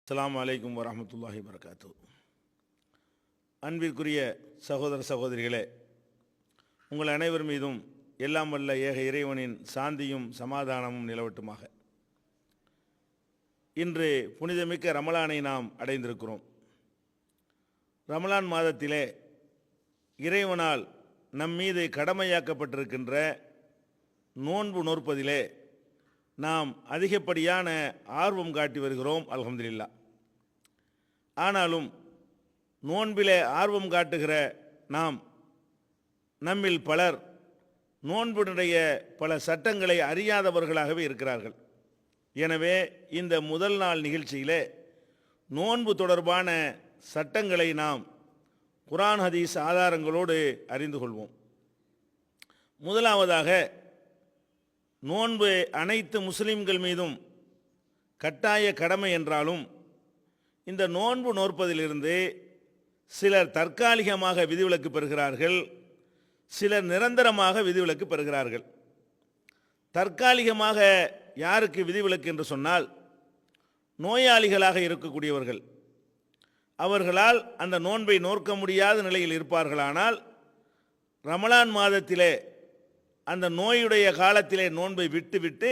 அஸ்ஸலாமு அலைக்கும் வரஹ்மத்துல்லாஹி வபரகாத்துஹு. அன்பிற்குரிய சகோதர சகோதரிகளே, உங்கள் அனைவர் மீதும் எல்லாம் வல்ல ஏக இறைவனின் சாந்தியும் சமாதானமும் நிலவட்டுமாக. இன்று புனிதமிக்க ரமலானை நாம் அடைந்திருக்கிறோம். ரமலான் மாதத்திலே இறைவனால் நம் மீது கடமையாக்கப்பட்டிருக்கின்ற நோன்பு நோற்பதிலே நாம் அதிகப்படியான ஆர்வம் காட்டி வருகிறோம், அல்ஹம்துலில்லாஹ். ஆனாலும் நோன்பிலே ஆர்வம் காட்டுகிற நாம் நம்மில் பலர் நோன்பினுடைய பல சட்டங்களை அறியாதவர்களாகவே இருக்கிறார்கள். எனவே இந்த முதல் நாள் நிகழ்ச்சியிலே நோன்பு தொடர்பான சட்டங்களை நாம் குர்ஆன் ஹதீஸ் ஆதாரங்களோடு அறிந்து கொள்வோம். முதலாவதாக, நோன்பு அனைத்து முஸ்லிம்கள் மீதும் கட்டாய கடமை என்றாலும் இந்த நோன்பு நோற்பதிலிருந்து சிலர் தற்காலிகமாக விதிவிலக்கு பெறுகிறார்கள், சிலர் நிரந்தரமாக விதிவிலக்கு பெறுகிறார்கள். தற்காலிகமாக யாருக்கு விதிவிலக்கு என்று சொன்னால், நோயாளிகளாக இருக்கக்கூடியவர்கள். அவர்களால் அந்த நோன்பை நோக்க முடியாத நிலையில் இருப்பார்களானால் ரமலான் மாதத்திலே அந்த நோயுடைய காலத்திலே நோன்பை விட்டுவிட்டு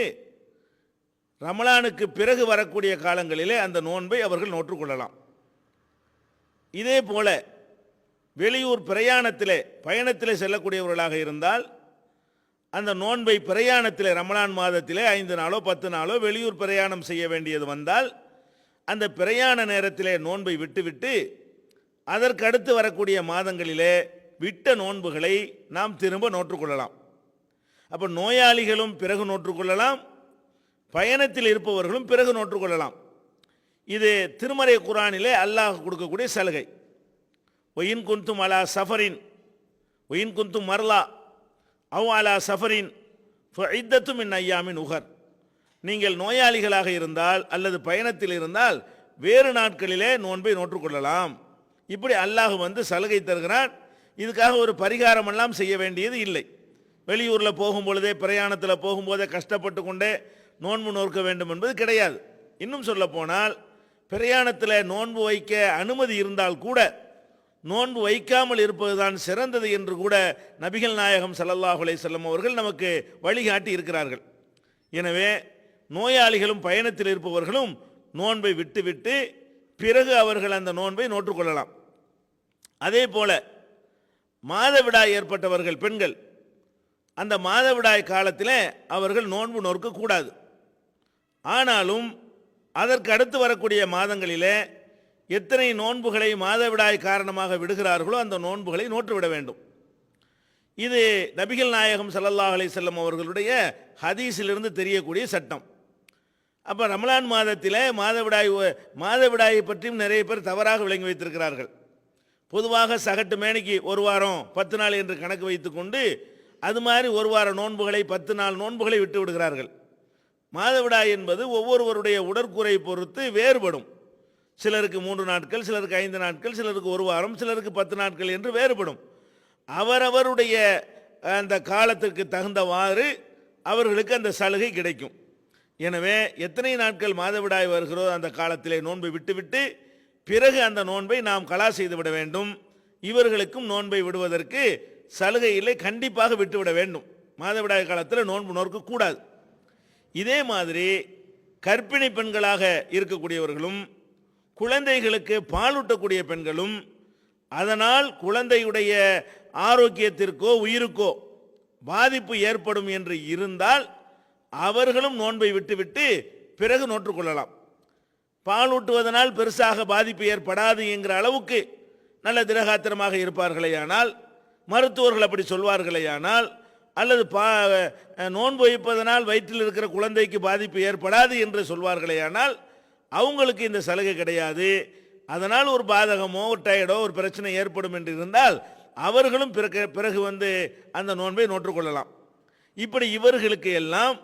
ரமலானுக்கு பிறகு வரக்கூடிய காலங்களிலே அந்த நோன்பை அவர்கள் நோற்றுக்கொள்ளலாம். இதே போல வெளியூர் பிரயாணத்திலே பயணத்திலே செல்லக்கூடியவர்களாக இருந்தால் அந்த நோன்பை பிரயாணத்திலே ரமலான் மாதத்திலே 5 நாளோ 10 நாளோ வெளியூர் பிரயாணம் செய்ய வேண்டியது வந்தால் அந்த பிரயாண நேரத்திலே நோன்பை விட்டுவிட்டு அதற்கு அடுத்து வரக்கூடிய மாதங்களிலே விட்ட நோன்புகளை நாம் திரும்ப நோற்றுக்கொள்ளலாம். அப்போ நோயாளிகளும் பிறகு நோற்றுக்கொள்ளலாம், பயணத்தில் இருப்பவர்களும் பிறகு நோற்றுக்கொள்ளலாம். இது திருமறை குர்ஆனிலே அல்லாஹ் கொடுக்கக்கூடிய சலுகை. ஒயின் குந்தும் அலா சஃபரின் ஒயின் குந்தும் மர்லா அவ் அலா சஃபரின் ஃபஇத்தத்தும் மின் ஐயாமின் உகர். நீங்கள் நோயாளிகளாக இருந்தால் அல்லது பயணத்தில் இருந்தால் வேறு நாட்களிலே நோன்பை நோற்றுக்கொள்ளலாம். இப்படி அல்லாஹ் சலுகை தருகிறான். இதுக்காக ஒரு பரிகாரமெல்லாம் செய்ய வேண்டியது இல்லை. வெளியூரில் போகும்பொழுதே பிரயாணத்தில் போகும்போதே கஷ்டப்பட்டு கொண்டே நோன்பு நோக்க வேண்டும் என்பது கிடையாது. இன்னும் சொல்ல போனால் பிரயாணத்தில் நோன்பு வைக்க அனுமதி இருந்தால் கூட நோன்பு வைக்காமல் இருப்பதுதான் சிறந்தது என்று கூட நபிகள் நாயகம் ஸல்லல்லாஹு அலைஹி வஸல்லம் அவர்கள் நமக்கு வழிகாட்டி இருக்கிறார்கள். எனவே நோயாளிகளும் பயணத்தில் இருப்பவர்களும் நோன்பை விட்டுவிட்டு பிறகு அவர்கள் அந்த நோன்பை நோற்றுக்கொள்ளலாம். அதே போல மாதவிடாய் ஏற்பட்டவர்கள் பெண்கள், அந்த மாதவிடாய் காலத்தில் அவர்கள் நோன்பு நோக்கக்கூடாது. ஆனாலும் அதற்கு அடுத்து வரக்கூடிய மாதங்களிலே எத்தனை நோன்புகளை மாதவிடாய் காரணமாக விடுகிறார்களோ அந்த நோன்புகளை நோற்றுவிட வேண்டும். இது நபிகள் நாயகம் ஸல்லல்லாஹு அலைஹி வஸல்லம் அவர்களுடைய ஹதீஸிலிருந்து தெரியக்கூடிய சட்டம். அப்போ ரமலான் மாதத்தில் மாதவிடாயை பற்றியும் நிறைய பேர் தவறாக விளங்கி வைத்திருக்கிறார்கள். பொதுவாக சகட்டு மேனிக்கு ஒரு வாரம் 10 நாள் என்று கணக்கு வைத்துக்கொண்டு அது மாதிரி ஒரு வார நோன்புகளை 10 நாள் நோன்புகளை விட்டு விடுகிறார்கள். மாதவிடாய் என்பது ஒவ்வொருவருடைய உடற்கூறை பொறுத்து வேறுபடும். சிலருக்கு 3 நாட்கள், சிலருக்கு 5 நாட்கள், சிலருக்கு ஒரு வாரம், சிலருக்கு 10 நாட்கள் என்று வேறுபடும். அவரவருடைய அந்த காலத்திற்கு தகுந்தவாறு அவர்களுக்கு அந்த சலுகை கிடைக்கும். எனவே எத்தனை நாட்கள் மாதவிடாய் வருகிறதோ அந்த காலத்திலே நோன்பை விட்டுவிட்டு பிறகு அந்த நோன்பை நாம் கலா செய்து விட வேண்டும். இவர்களுக்கும் நோன்பை விடுவதற்கு சலுகையிலே கண்டிப்பாக விட்டுவிட வேண்டும். மாதவிடாய் காலத்தில் நோன்பு நோக்கக்கூடாது. இதே மாதிரி கர்ப்பிணி பெண்களாக இருக்கக்கூடியவர்களும் குழந்தைகளுக்கு பாலூட்டக்கூடிய பெண்களும் அதனால் குழந்தையுடைய ஆரோக்கியத்திற்கோ உயிருக்கோ பாதிப்பு ஏற்படும் என்று இருந்தால் அவர்களும் நோன்பை விட்டுவிட்டு பிறகு நோற்றுக்கொள்ளலாம். பாலூட்டுவதனால் பெருசாக பாதிப்பு ஏற்படாது என்கிற அளவுக்கு நல்ல திடகாத்திரமாக இருப்பார்களேயானால், மருத்துவர்கள் அப்படி சொல்வார்களேயானால், அல்லது நோன்பு வைப்பதனால் வயிற்றில் இருக்கிற குழந்தைக்கு பாதிப்பு ஏற்படாது என்று சொல்வார்களேயானால் அவங்களுக்கு இந்த சலுகை கிடையாது. அதனால் ஒரு பாதகமோ ஒரு டயர்டோ ஒரு பிரச்சனை ஏற்படும் என்று இருந்தால் அவர்களும் பிறகு அந்த நோன்பை நோற்றுக்கொள்ளலாம். இப்படி இவர்களுக்கு எல்லாம்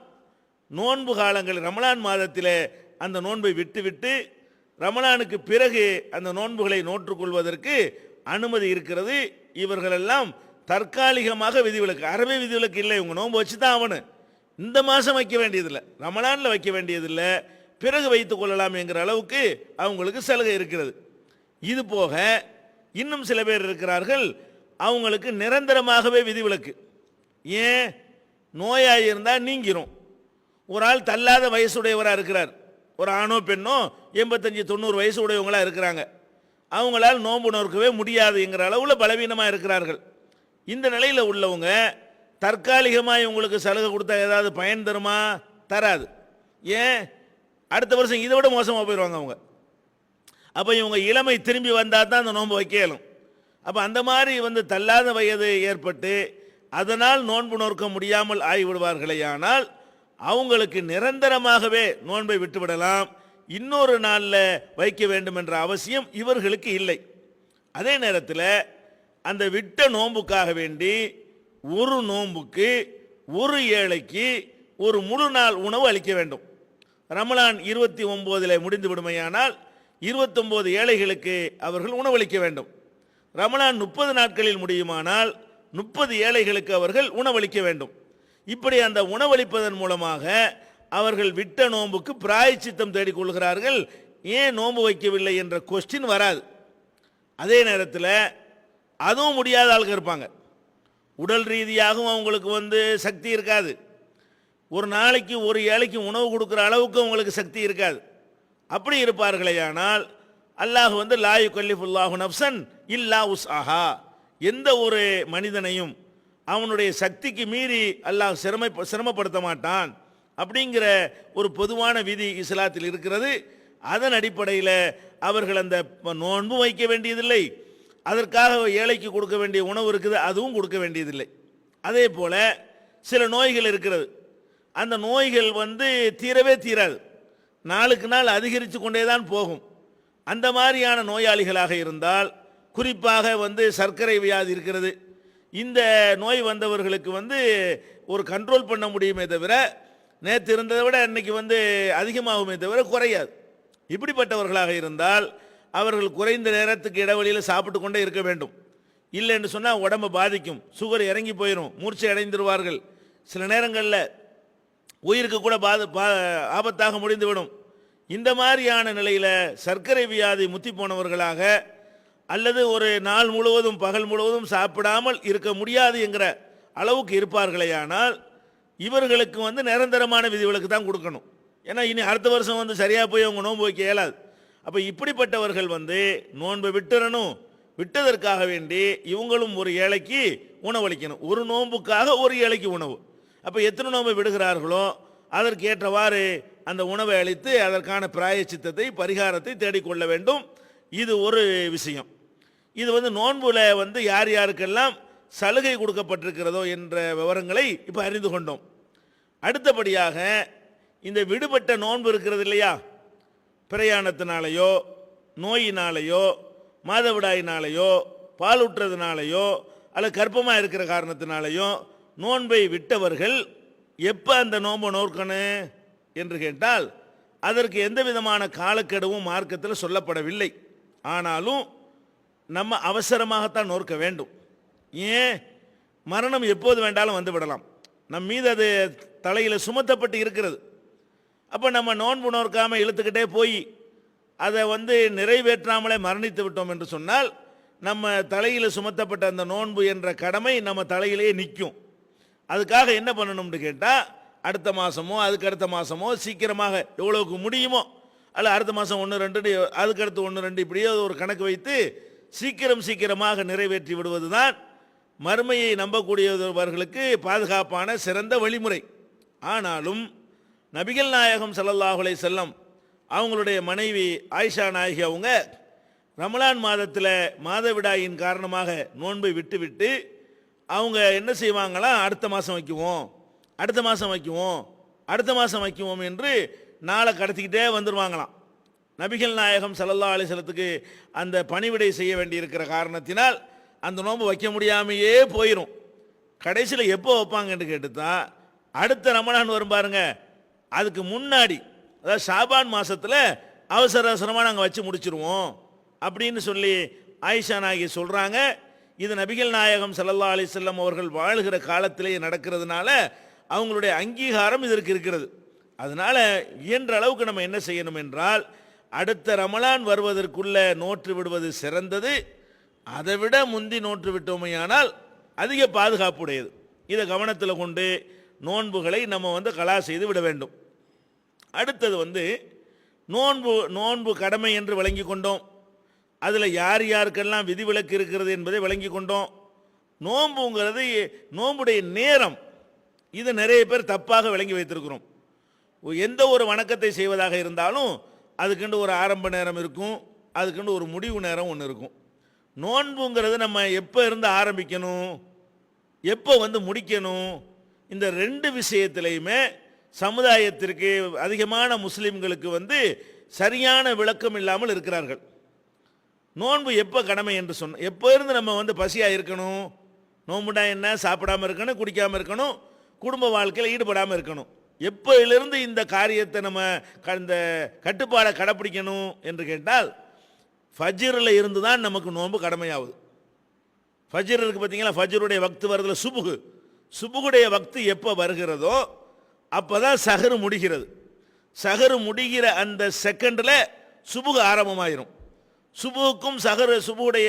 நோன்பு காலங்கள் ரமலான் மாதத்தில் அந்த நோன்பை விட்டுவிட்டு ரமலானுக்கு பிறகு அந்த நோன்புகளை நோற்றுக்கொள்வதற்கு அனுமதி இருக்கிறது. இவர்களெல்லாம் தற்காலிகமாக விதிவிலக்கு, அறவே விதிவிலக்கு இல்லை. இவங்க நோன்பு வச்சு தான் ஆகணும். இந்த மாதம் வைக்க வேண்டியதில்லை, ரமலானில் வைக்க வேண்டியதில்லை, பிறகு வைத்துக் கொள்ளலாம் என்கிற அளவுக்கு அவங்களுக்கு சலுகை இருக்கிறது. இது போக இன்னும் சில பேர் இருக்கிறார்கள், அவங்களுக்கு நிரந்தரமாகவே விதிவிலக்கு. ஏன்? நோயாய் இருந்தால் நீங்கிரும். ஒரு ஆள் தள்ளாத வயசுடையவராக இருக்கிறார், ஒரு ஆணோ பெண்ணோ 85-90 வயசு உடையவங்களாக இருக்கிறாங்க, அவங்களால் நோன்பு நோக்கவே முடியாது என்கிற அளவில் பலவீனமாக இருக்கிறார்கள். இந்த நிலையில் உள்ளவங்க தற்காலிகமாக இவங்களுக்கு சலுகை கொடுத்தா ஏதாவது பயன் தருமா? தராது. ஏன்? அடுத்த வருஷம் இதை விட மோசமாக போயிடுவாங்க அவங்க. அப்போ இவங்க இளமை திரும்பி வந்தால் தான் அந்த நோன்பு வைக்க இயலும். அப்போ அந்த மாதிரி தள்ளாத வயது ஏற்பட்டு அதனால் நோன்பு நோக்க முடியாமல் ஆகிவிடுவார்களேயானால் அவங்களுக்கு நிரந்தரமாகவே நோன்பை விட்டுவிடலாம். இன்னொரு நாளில் வைக்க வேண்டும் என்ற அவசியம் இவர்களுக்கு இல்லை. அதே நேரத்தில் அந்த விட்ட நோன்புக்காக வேண்டி ஒரு நோன்புக்கு ஒரு ஏழைக்கு ஒரு முழு நாள் உணவு அளிக்க வேண்டும். ரமலான் 29 முடிந்து விடுமையானால் 29 ஏழைகளுக்கு அவர்கள் உணவளிக்க வேண்டும். ரமலான் 30 நாட்களில் முடியுமானால் 30 ஏழைகளுக்கு அவர்கள் உணவளிக்க வேண்டும். இப்படி அந்த உணவளிப்பதன் மூலமாக அவர்கள் விட்ட நோன்புக்கு பிராயச்சித்தம் தேடிக்கொள்கிறார்கள். ஏன் நோன்பு வைக்கவில்லை என்ற கொஸ்டின் வராது. அதே நேரத்தில் அதுவும் முடியாத ஆளுங்க இருப்பாங்க. உடல் ரீதியாகவும் அவங்களுக்கு சக்தி இருக்காது. ஒரு நாளைக்கு ஒரு ஏழைக்கு உணவு கொடுக்குற அளவுக்கு அவங்களுக்கு சக்தி இருக்காது. அப்படி இருப்பார்களேயானால் அல்லாஹ் லா யுகல்லிஃபுல்லாஹு நஃப்ஸன் இல்லா உஸ்ஆஹா, எந்த ஒரு மனிதனையும் அவனுடைய சக்திக்கு மீறி அல்லாஹ் சிரமப்படுத்த மாட்டான் அப்படிங்கிற ஒரு பொதுவான விதி இஸ்லாத்தில் இருக்கிறது. அதன் அடிப்படையில் அவர்கள் அந்த நோன்பு வைக்க வேண்டியதில்லை, அதற்காக ஏழைக்கு கொடுக்க வேண்டிய உணவு இருக்குது, அதுவும் கொடுக்க வேண்டியதில்லை. அதே போல் சில நோய்கள் இருக்கிறது, அந்த நோய்கள் தீரவே தீராது, நாளுக்கு நாள் அதிகரித்து கொண்டே தான் போகும். அந்த மாதிரியான நோயாளிகளாக இருந்தால், குறிப்பாக சர்க்கரை வியாதி இருக்கிறது, இந்த நோய் வந்தவர்களுக்கு ஒரு கண்ட்ரோல் பண்ண முடியுமே தவிர நேற்று இருந்ததை விட இன்னைக்கு அதிகமாகுமே தவிர குறையாது. இப்படிப்பட்டவர்களாக இருந்தால் அவர்கள் குறைந்த நேரத்துக்கு இடைவெளியில் சாப்பிட்டு கொண்டே இருக்க வேண்டும். இல்லை என்று சொன்னால் உடம்பை பாதிக்கும், சுகர் இறங்கி போயிடும், மூர்ச்சை அடைந்துருவார்கள், சில நேரங்களில் உயிருக்கு கூட ஆபத்தாக முடிந்துவிடும். இந்த மாதிரியான நிலையில் சர்க்கரை வியாதி முத்தி போனவர்களாக அல்லது ஒரு நாள் முழுவதும் பகல் முழுவதும் சாப்பிடாமல் இருக்க முடியாது என்கிற அளவுக்கு இருப்பார்களேயானால் இவர்களுக்கு நிரந்தரமான விதிவிலக்கு தான் கொடுக்கணும். ஏன்னா இனி அடுத்த வருஷம் சரியாக போய் அவங்க நோன்பு வைக்க இயலாது. அப்போ இப்படிப்பட்டவர்கள் நோன்பை விட்டுறணும், விட்டதற்காக வேண்டி இவங்களும் ஒரு ஏழைக்கு உணவளிக்கணும். ஒரு நோன்புக்காக ஒரு ஏழைக்கு உணவு. அப்போ எத்தனை நோன்பை விடுகிறார்களோ அதற்கு ஏற்றவாறு அந்த உணவை அளித்து அதற்கான பிராயச்சித்தத்தை பரிகாரத்தை தேடிக்கொள்ள வேண்டும். இது ஒரு விஷயம். இது நோன்புல யார் யாருக்கெல்லாம் சலுகை கொடுக்கப்பட்டிருக்கிறதோ என்ற விவரங்களை இப்போ அறிந்து கொண்டோம். அடுத்தபடியாக இந்த விடுபட்ட நோன்பு இருக்கிறது இல்லையா, பிரயாணத்தினாலேயோ நோயினாலேயோ மாதவிடாயினாலேயோ பாலூட்டுறதுனாலேயோ அல்லது கர்ப்பமாக இருக்கிற காரணத்தினாலேயோ நோன்பை விட்டவர்கள் எப்போ அந்த நோன்பை நோக்கணும் என்று கேட்டால் அதற்கு எந்த விதமான காலக்கெடுவும் மார்க்கத்தில் சொல்லப்படவில்லை. ஆனாலும் நம்ம அவசரமாகத்தான் நோக்க வேண்டும். ஏன்? மரணம் எப்போது வேண்டாலும் வந்து விடலாம், நம் மீது அது தலையில் சுமத்தப்பட்டு இருக்கிறது. அப்போ நம்ம நோன்பு நோக்காமல் இழுத்துக்கிட்டே போய் அதை நிறைவேற்றாமலே மரணித்து விட்டோம் என்று சொன்னால் நம்ம தலையில் சுமத்தப்பட்ட அந்த நோன்பு என்ற கடமை நம்ம தலையிலேயே நிற்கும். அதுக்காக என்ன பண்ணணும்னு கேட்டால் அடுத்த மாதமோ அதுக்கு அடுத்த மாதமோ சீக்கிரமாக எவ்வளவுக்கு முடியுமோ, அல்ல அடுத்த மாதம் 1-2 அதுக்கடுத்து 1-2 இப்படியே ஒரு கணக்கு வைத்து சீக்கிரமாக நிறைவேற்றி விடுவது தான் மறுமையை நம்பக்கூடியவர்களுக்கு பாதுகாப்பான சிறந்த வழிமுறை. ஆனாலும் நபிகள் நாயகம் ஸல்லல்லாஹு அலைஹி வஸல்லம் அவங்களுடைய மனைவி ஆயிஷா நாயகி அவங்க ரமலான் மாதத்தில் மாதவிடாயின் காரணமாக நோன்பை விட்டு அவங்க என்ன செய்வாங்களாம், அடுத்த மாதம் வைக்குவோம் அடுத்த மாதம் வைக்குவோம் அடுத்த மாதம் வைக்குவோம் என்று நாளை கடத்திக்கிட்டே வந்துடுவாங்களாம். நபிகள் நாயகம் ஸல்லல்லாஹு அலைஹி வஸல்லத்துக்கு அந்த பணிவிடை செய்ய வேண்டியிருக்கிற காரணத்தினால் அந்த நோன்பு வைக்க முடியாமையே போயிடும். கடைசியில் எப்போ வைப்பாங்கன்னு கேட்டுதான் அடுத்த ரமலான் வரும் பாருங்க, அதுக்கு முன்னாடி அதாவது ஷாபான் மாதத்தில் அவசரமாக நாங்கள் வச்சு முடிச்சிருவோம் அப்படின்னு சொல்லி ஆயிஷா நாயகி சொல்கிறாங்க. இது நபிகள் நாயகம் ஸல்லல்லாஹு அலைஹி வஸல்லம் அவர்கள் வாழ்கிற காலத்திலேயே நடக்கிறதுனால அவங்களுடைய அங்கீகாரம் இதற்கு இருக்கிறது. அதனால இயன்ற அளவுக்கு நம்ம என்ன செய்யணும் என்றால், அடுத்த ரமலான் வருவதற்குள்ள நோற்று விடுவது சிறந்தது. அதை விட முந்தி நோற்று விட்டோமையானால் அதிக பாதுகாப்புடையது. இதை கவனத்தில் கொண்டு நோன்புகளை நம்ம கலா செய்து விட வேண்டும். அடுத்தது நோன்பு கடமை என்று விளங்கி கொண்டோம். அதில் யார் யாருக்கெல்லாம் விதிவிலக்கு இருக்கிறது என்பதை விளங்கி கொண்டோம். நோன்புங்கிறது நோன்புடைய நேரம், இது நிறைய பேர் தப்பாக விளங்கி வைத்திருக்கிறோம். எந்த ஒரு வணக்கத்தை செய்வதாக இருந்தாலும் அதுக்குண்டு ஒரு ஆரம்ப நேரம் இருக்கும், அதுக்குண்டு ஒரு முடிவு நேரம் ஒன்று இருக்கும். நோன்புங்கிறது நம்ம எப்போ இருந்து ஆரம்பிக்கணும், எப்போ முடிக்கணும், இந்த ரெண்டு விஷயத்திலையுமே சமுதாயத்திற்கு அதிகமான முஸ்லிம்களுக்கு சரியான விளக்கம் இல்லாமல் இருக்கிறார்கள். நோன்பு எப்போ கடமை என்று எப்போ இருந்து நம்ம பசியாக இருக்கணும், நோன்புடா என்ன, சாப்பிடாமல் இருக்கணும், குடிக்காமல் இருக்கணும், குடும்ப வாழ்க்கையில் ஈடுபடாமல் இருக்கணும். எப்போயிலிருந்து இந்த காரியத்தை நம்ம இந்த கட்டுப்பாடை கடைப்பிடிக்கணும் என்று கேட்டால், ஃபஜ்ரில் இருந்து தான் நமக்கு நோன்பு கடமையாகுது. ஃபஜ்ர் இருக்குது பார்த்தீங்களா, ஃபஜ்ருடைய வக்து வருதுல, சுபுகுடைய வக்து எப்போ வருகிறதோ அப்போ தான் சஹரு முடிகிறது. சஹரு முடிகிற அந்த செகண்டில் சுபுகு ஆரம்பமாயிரும். சுபுவுக்கும் சுபுடைய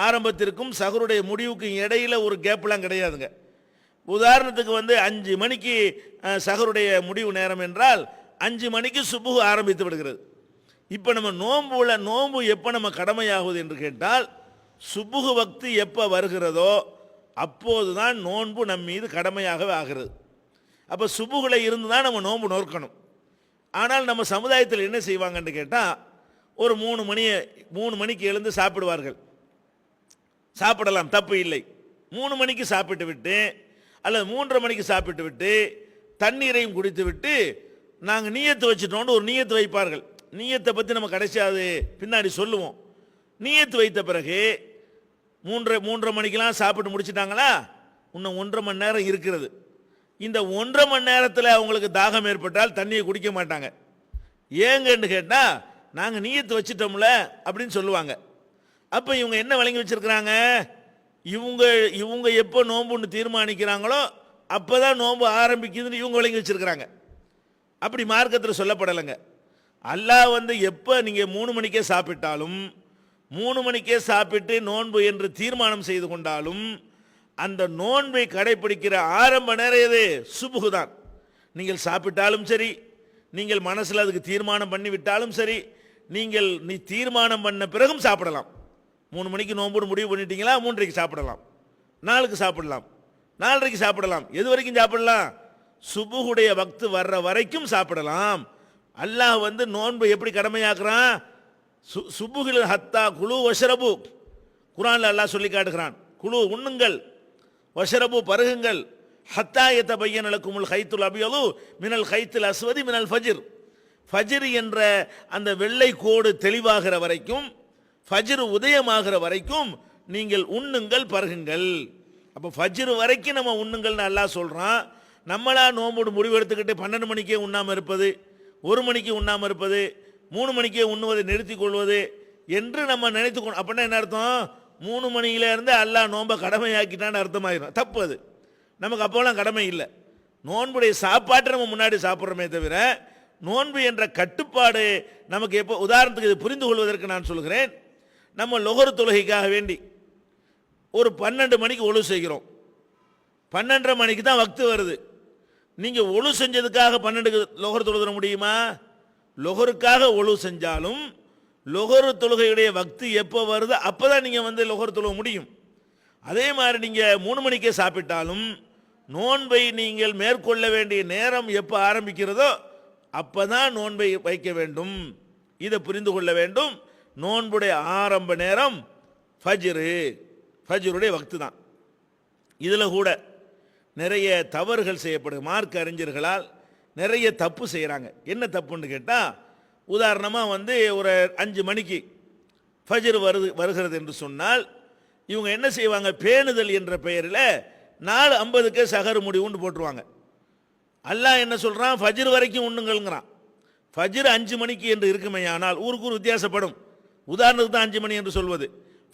ஆரம்பத்திற்கும் சஹருடைய முடிவுக்கும் இடையில ஒரு கேப்லாம் கிடையாதுங்க. உதாரணத்துக்கு 5 மணிக்கு சஹருடைய முடிவு நேரம் என்றால் 5 மணிக்கு சுபுகு ஆரம்பித்து விடுகிறது. இப்போ நம்ம நோன்பு எப்போ நம்ம கடமையாகுது என்று கேட்டால், சுபுகு வக்து எப்போ வருகிறதோ அப்போது தான் நோன்பு நம் மீது கடமையாகவே ஆகிறது. அப்போ சுபுகுல இருந்து தான் நம்ம நோன்பு நோக்கணும். ஆனால் நம்ம சமுதாயத்தில் என்ன செய்வாங்கன்னு கேட்டால், ஒரு 3 மணிக்கு எழுந்து சாப்பிடுவார்கள். சாப்பிடலாம், தப்பு இல்லை. 3 மணிக்கு சாப்பிட்டு விட்டு அல்லது 3:30 மணிக்கு சாப்பிட்டு விட்டு தண்ணீரையும் குடித்து விட்டு நாங்கள் நீயத்து வச்சுட்டோன்னு ஒரு நீயத்து வைப்பார்கள். நீயத்தை பற்றி நம்ம கடைசியாவது பின்னாடி சொல்லுவோம். நீயத்து வைத்த பிறகு 3:30 மணிக்கெல்லாம் சாப்பிட்டு முடிச்சிட்டாங்களா, இன்னும் 1.5 மணி நேரம் இருக்கிறது. இந்த 1.5 மணி நேரத்தில் அவங்களுக்கு தாகம் ஏற்பட்டால் தண்ணியை குடிக்க மாட்டாங்க. ஏங்கன்னு கேட்டால், நாங்கள் நீயத்து வச்சிட்டோம்ல அப்படின்னு சொல்லுவாங்க. அப்போ இவங்க என்ன வழங்கி வச்சிருக்கிறாங்க, இவங்க எப்போ நோன்புன்னு தீர்மானிக்கிறாங்களோ அப்போ தான் நோன்பு ஆரம்பிக்குதுன்னு இவங்க வழங்கி வச்சிருக்கிறாங்க. அப்படி மார்க்கத்தில் சொல்லப்படலைங்க. அல்லாஹ் எப்போ நீங்கள் 3 மணிக்கே சாப்பிட்டாலும், 3 மணிக்கே சாப்பிட்டு நோன்பு என்று தீர்மானம் செய்து கொண்டாலும், அந்த நோன்பை கடைபிடிக்கிற ஆரம்ப நேரம் எது, சுபுகு தான். நீங்கள் சாப்பிட்டாலும் சரி, நீங்கள் மனசில் அதுக்கு தீர்மானம் பண்ணி விட்டாலும் சரி, நீ தீர்மானம் பண்ண பிறகும் சாப்பிடலாம். 3 மணிக்கு நோன்பு முடிவு பண்ணிட்டீங்களா, 3:30க்கு சாப்பிடலாம், 4க்கு சாப்பிடலாம், 4:30க்கு சாப்பிடலாம், எது வரைக்கும் சாப்பிடலாம், சுபுகுடைய வக்து வர்ற வரைக்கும் சாப்பிடலாம். அல்லாஹ் நோன்பு எப்படி கடமையாக்குறான், சுபுகில் ஹத்தா குழு வஷரபு, குரான்ல அல்லாஹ் சொல்லி காட்டுகிறான். குழு உண்ணுங்கள், வஷரபு பருகுங்கள், ஹத்தா யதபையன லக்குமுல் கைத்துல் அபியது மினல் கைத்துல் அஸ்வதி மினல் ஃபஜ்ர். ஃபஜ்ர் என்ற அந்த வெள்ளை கோடு தெளிவாகிற வரைக்கும், ஃபஜ்ர் உதயமாகிற வரைக்கும் நீங்கள் உண்ணுங்கள் பருகுங்கள். அப்போ ஃபஜ்ர் வரைக்கும் நம்ம உண்ணுங்கள்னு அல்லாஹ் சொல்கிறான். நம்மளா நோம்போடு முடிவெடுத்துக்கிட்டு 12 மணிக்கே உண்ணாமல் இருப்பது, 1 மணிக்கு உண்ணாமல் இருப்பது, 3 மணிக்கே உண்ணுவதை நிறுத்தி கொள்வது என்று நம்ம நினைத்துக்கணும். அப்படின்னா என்ன அர்த்தம், 3 மணியிலேருந்து அல்லாஹ் நோன்பை கடமையாக்கிட்டான்னு அர்த்தமாயிரும். தப்பு அது. நமக்கு அப்போலாம் கடமை இல்லை. நோன்புடைய சாப்பாட்டை நம்ம முன்னாடி சாப்பிட்றோமே தவிர, நோன்பு என்ற கட்டுப்பாடு நமக்கு எப்போ, உதாரணத்துக்கு இது புரிந்து கொள்வதற்கு நான் சொல்கிறேன். நம்ம லொஹர் தொழுகைக்காக வேண்டி ஒரு 12 மணிக்கு ஒழு செய்கிறோம், 12:30 மணிக்கு தான் வக்து வருது. நீங்கள் ஒழு செஞ்சதுக்காக 12க்கு லொஹர் தொழுகிற முடியுமா? லொஹருக்காக ஒழு செஞ்சாலும் லொஹர் தொழுகையுடைய வக்து எப்போ வருது அப்போ தான் நீங்கள் லொஹர் தொழுக முடியும். அதே மாதிரி நீங்கள் 3 மணிக்கே சாப்பிட்டாலும் நோன்பை நீங்கள் மேற்கொள்ள வேண்டிய நேரம் எப்போ ஆரம்பிக்கிறதோ அப்போ தான் நோன்பை வைக்க வேண்டும். இதை புரிந்து கொள்ள வேண்டும். நோன்புடைய ஆரம்ப நேரம் ஃபஜ்ருடைய வக்து தான். இதில் கூட நிறைய தவறுகள் செய்யப்படுது. மார்க்க அறிஞர்களால் நிறைய தப்பு செய்கிறாங்க. என்ன தப்புன்னு கேட்டால், உதாரணமாக ஒரு 5 மணிக்கு ஃபஜ்ர் வருகிறது என்று சொன்னால், இவங்க என்ன செய்வாங்க, பேணுதல் என்ற பெயரில் 4:50க்கு சஹர் முடிவுன்னு போட்டுருவாங்க. அல்லாஹ் என்ன சொல்கிறான், ஃபஜ்ர் வரைக்கும் உண்ணுங்கள்ங்கிறான். ஃபஜ்ர் 5 மணிக்கு என்று இருக்குமையானால், ஊருக்கு ஒரு வித்தியாசப்படும். உதாரணத்துக்கு தான் 5 மணி என்று சொல்வது.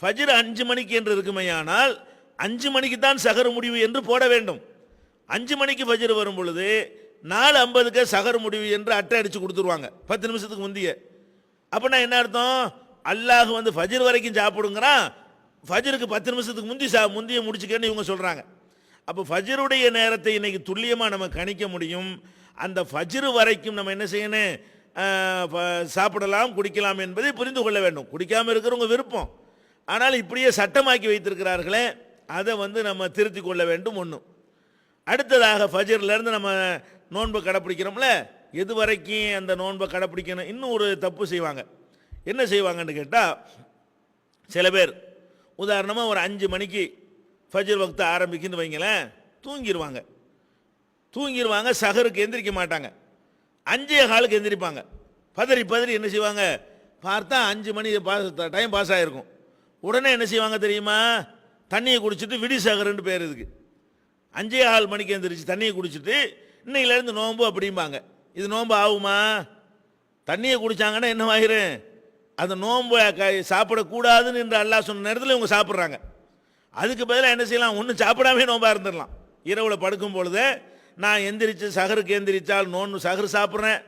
ஃபஜ்ர் 5 மணிக்கு என்று இருக்குமையானால் 5 மணிக்கு தான் சஹர் முடிவு என்று போட வேண்டும். 5 மணிக்கு ஃபஜ்ர் வரும் பொழுது 4:50க்கு சஹர் முடிவு என்று அட்டை அடிச்சு கொடுத்துருவாங்க 10 நிமிஷத்துக்கு முந்தைய. அப்படின்னா என்ன அர்த்தம்? அல்லாஹ் வந்து ஃபஜ்ர் வரைக்கும் சாப்பிடுங்கிறான், ஃபஜ்ருக்கு 10 நிமிஷத்துக்கு முந்திய முடிச்சுக்கன்னு இவங்க சொல்றாங்க. அப்போ ஃபஜ்ருடைய நேரத்தை இன்னைக்கு துல்லியமாக நம்ம கணிக்க முடியும். அந்த ஃபஜ்ர் வரைக்கும் நம்ம என்ன செய்யணும்? சாப்பிடலாம், குடிக்கலாம் என்பதை புரிந்து கொள்ள வேண்டும். குடிக்காமல் இருக்கிறவங்க விருப்பம், ஆனால் இப்படியே சட்டமாக்கி வைத்திருக்கிறார்களே, அதை வந்து நம்ம திருத்தி கொள்ள வேண்டும். ஒன்று. அடுத்ததாக ஃபஜ்ர்லேருந்து நம்ம நோன்பை கடைப்பிடிக்கிறோம்ல, எது வரைக்கும் அந்த நோன்பை கடைப்பிடிக்கணும்? இன்னும் ஒரு தப்பு செய்வாங்க. என்ன செய்வாங்கன்னு கேட்டால், சில பேர் உதாரணமாக ஒரு 5 மணிக்கு ஃபஜ்ர் வக்து ஆரம்பிக்குன்னு வைங்களேன், தூங்கிடுவாங்க, சஹருக்கு எந்திரிக்க மாட்டாங்க, 5:15க்கு எந்திரிப்பாங்க. பதறி என்ன செய்வாங்க? பார்த்தா 5 மணி டைம் பாஸ் ஆகிருக்கும். உடனே என்ன செய்வாங்க தெரியுமா? தண்ணியை குடிச்சிட்டு விடி சஹருன்னு பேர் இதுக்கு. 5:15 மணிக்கு எந்திரிச்சு தண்ணியை குடிச்சிட்டு இன்னையிலேருந்து நோன்பு அப்படிம்பாங்க. இது நோன்பு ஆகுமா? தண்ணியை குடித்தாங்கன்னா என்ன ஆயிரும்? அந்த நோன்பு சாப்பிடக்கூடாதுன்னு என்று அல்லாஹ் சொன்ன நேரத்தில் இவங்க சாப்பிட்றாங்க. அதுக்கு பதிலாக என்ன செய்யலாம்? ஒன்றும் சாப்பிடாமே நோன்பா இருந்துடலாம். இரவில் படுக்கும் பொழுது நான் எந்திரிச்சு சஹருக்கு எந்திரிச்சால் சஹர் சாப்பிட்றேன்,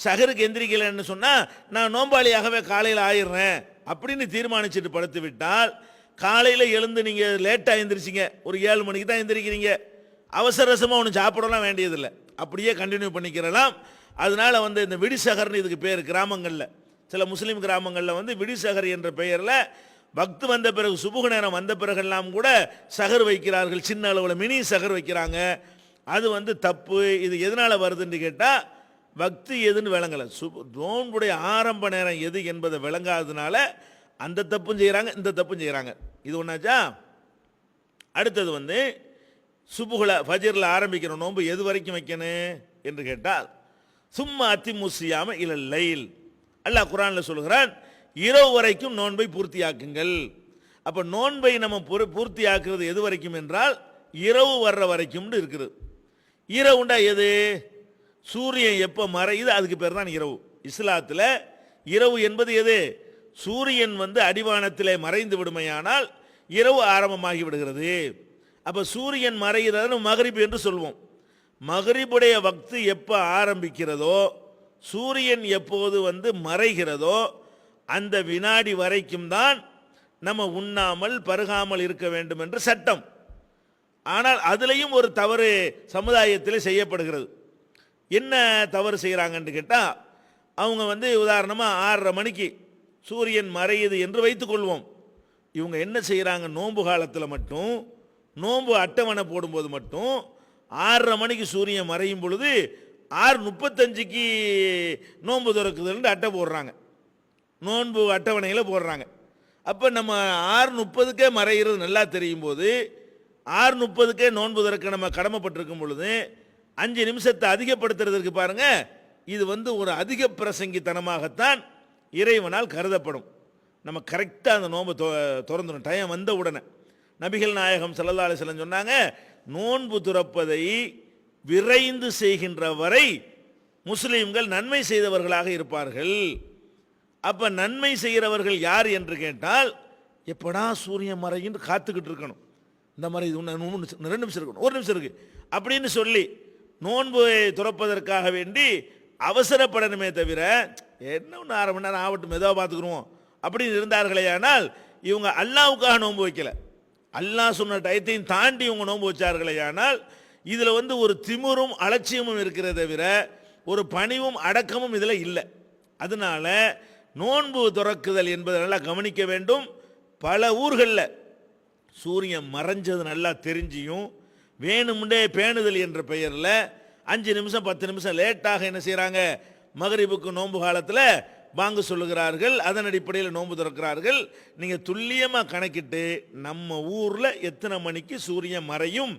சஹருக்கு எந்திரிக்கலைன்னு சொன்னால் நான் நோம்பாளியாகவே காலையில் ஆயிடுறேன் அப்படின்னு தீர்மானிச்சுட்டு படுத்து விட்டால், காலையில் எழுந்து நீங்கள் லேட்டாக எந்திரிச்சிங்க, ஒரு 7 மணிக்கு தான் எந்திரிக்கிறீங்க, அவசரமாக ஒன்றும் சாப்பிடலாம் வேண்டியதில்லை, அப்படியே கண்டினியூ பண்ணிக்கிறலாம். அதனால் வந்து இந்த விடி சஹர்னு இதுக்கு பேர். கிராமங்களில், சில முஸ்லீம் கிராமங்களில் வந்து விடி சஹர் என்ற பெயரில் வக்து வந்த பிறகு, சுபுக நேரம் வந்த பிறகெல்லாம் கூட சஹர் வைக்கிறார்கள். சின்ன அளவில் மினி சஹர் வைக்கிறாங்க. அது வந்து தப்பு. இது எதனால் வருதுன்னு கேட்டால், வக்து எதுன்னு விளங்கலை, நோன்புடைய ஆரம்ப நேரம் எது என்பதை விளங்காததுனால அந்த தப்பும் செய்கிறாங்க, இந்த தப்பும் செய்கிறாங்க. இது ஒன்றாச்சா? அடுத்தது வந்து சுபுகுல ஃபஜ்ரில் ஆரம்பிக்கிற நோன்பு எது வரைக்கும் வைக்கணும் என்று கேட்டால், சும்மா அத்திமுசியாம இலல் லைல். அல்லாஹ் குர்ஆனில் சொல்கிறான், இரவு வரைக்கும் நோன்பை பூர்த்தியாக்குங்கள். அப்போ நோன்பை நம்ம பூர்த்தியாக்குறது எது வரைக்கும் என்றால், இரவு வர்ற வரைக்கும் இருக்குது. இரவுண்டா எது? சூரியன் எப்போ மறையுது அதுக்கு பேர் தான் இரவு. இஸ்லாத்தில் இரவு என்பது எது? சூரியன் வந்து அடிவானத்திலே மறைந்து விடுமையானால் இரவு ஆரம்பமாகி விடுகிறது. அப்போ சூரியன் மறைகிறது மகரிப் என்று சொல்வோம். மகரிபுடைய வக்து எப்போ ஆரம்பிக்கிறதோ, சூரியன் எப்போது வந்து மறைகிறதோ அந்த வினாடி வரைக்கும் தான் நம்ம உண்ணாமல் பருகாமல் இருக்க வேண்டும் என்று சட்டம். ஆனால் அதுலேயும் ஒரு தவறு சமுதாயத்தில் செய்யப்படுகிறது. என்ன தவறு செய்கிறாங்கன்னு கேட்டால், அவங்க வந்து உதாரணமாக 6:30 மணிக்கு சூரியன் மறையுது என்று வைத்துக்கொள்வோம். இவங்க என்ன செய்கிறாங்க? நோன்பு காலத்தில் மட்டும், நோன்பு அட்டவணை போடும்போது மட்டும் 6:30 மணிக்கு சூரியன் மறையும் பொழுது 6:35க்கு நோன்பு திறக்குதுன்னு அட்டை போடுறாங்க, நோன்பு அட்டவணையில் போடுறாங்க. அப்போ நம்ம 6:30க்கே மறைகிறது நல்லா தெரியும் போது 6:30க்கே நோன்பு திறக்க நம்ம கடமைப்பட்டிருக்கும் பொழுது 5 நிமிஷத்தை அதிகப்படுத்துறதுக்கு பாருங்க, இது வந்து ஒரு அதிக பிரசங்கித்தனமாகத்தான் இறைவனால் கருதப்படும். நம்ம கரெக்டாக அந்த நோன்பு திறந்துடும் டைம் வந்த உடனே. நபிகள் நாயகம் ஸல்லல்லாஹு அலைஹி வஸல்லம் சொன்னாங்க, நோன்பு துறப்பதை விரைந்து செய்கின்ற வரை முஸ்லீம்கள் நன்மை செய்தவர்களாக இருப்பார்கள். அப்போ நன்மை செய்கிறவர்கள் யார் என்று கேட்டால், எப்படா சூரியன் மறைன்னு காத்துக்கிட்டு இருக்கணும். இந்த மாதிரி 2 நிமிஷம் இருக்கணும், 1 நிமிஷம் இருக்கு அப்படின்னு சொல்லி நோன்பு துறப்பதற்காக வேண்டி அவசரப்படணுமே தவிர, என்ன ஒன்று 1/2 மணி நேரம் ஆகட்டும் மெதுவாக பார்த்துக்குருவோம் அப்படின்னு இருந்தார்களே. ஆனால் இவங்க அல்லாவுக்காக நோன்பு வைக்கல, அல்லாஹ் சொன்ன டயத்தையும் தாண்டி இவங்க நோன்பு வச்சார்களே. ஆனால் இதில் வந்து ஒரு திமிரும் அலட்சியமும் இருக்கிறத தவிர ஒரு பணிவும் அடக்கமும் இதில் இல்லை. அதனால நோன்பு துறக்குதல் என்பதை நல்லா கவனிக்க வேண்டும். பல ஊர்களில் சூரியன் மறைஞ்சது நல்லா தெரிஞ்சியும் வேணுமுண்டே பேணுதல் என்ற பெயரில் 5 நிமிஷம் 10 நிமிஷம் லேட்டாக என்ன செய்கிறாங்க? மகரிபுக்கு நோன்பு காலத்தில் வாங்க சொல்லுகிறார்கள், அதன் அடிப்படையில் நோன்பு திறக்கிறார்கள். நீங்கள் துல்லியமாக கணக்கிட்டு நம்ம ஊரில் எத்தனை மணிக்கு சூரியன் மறையும்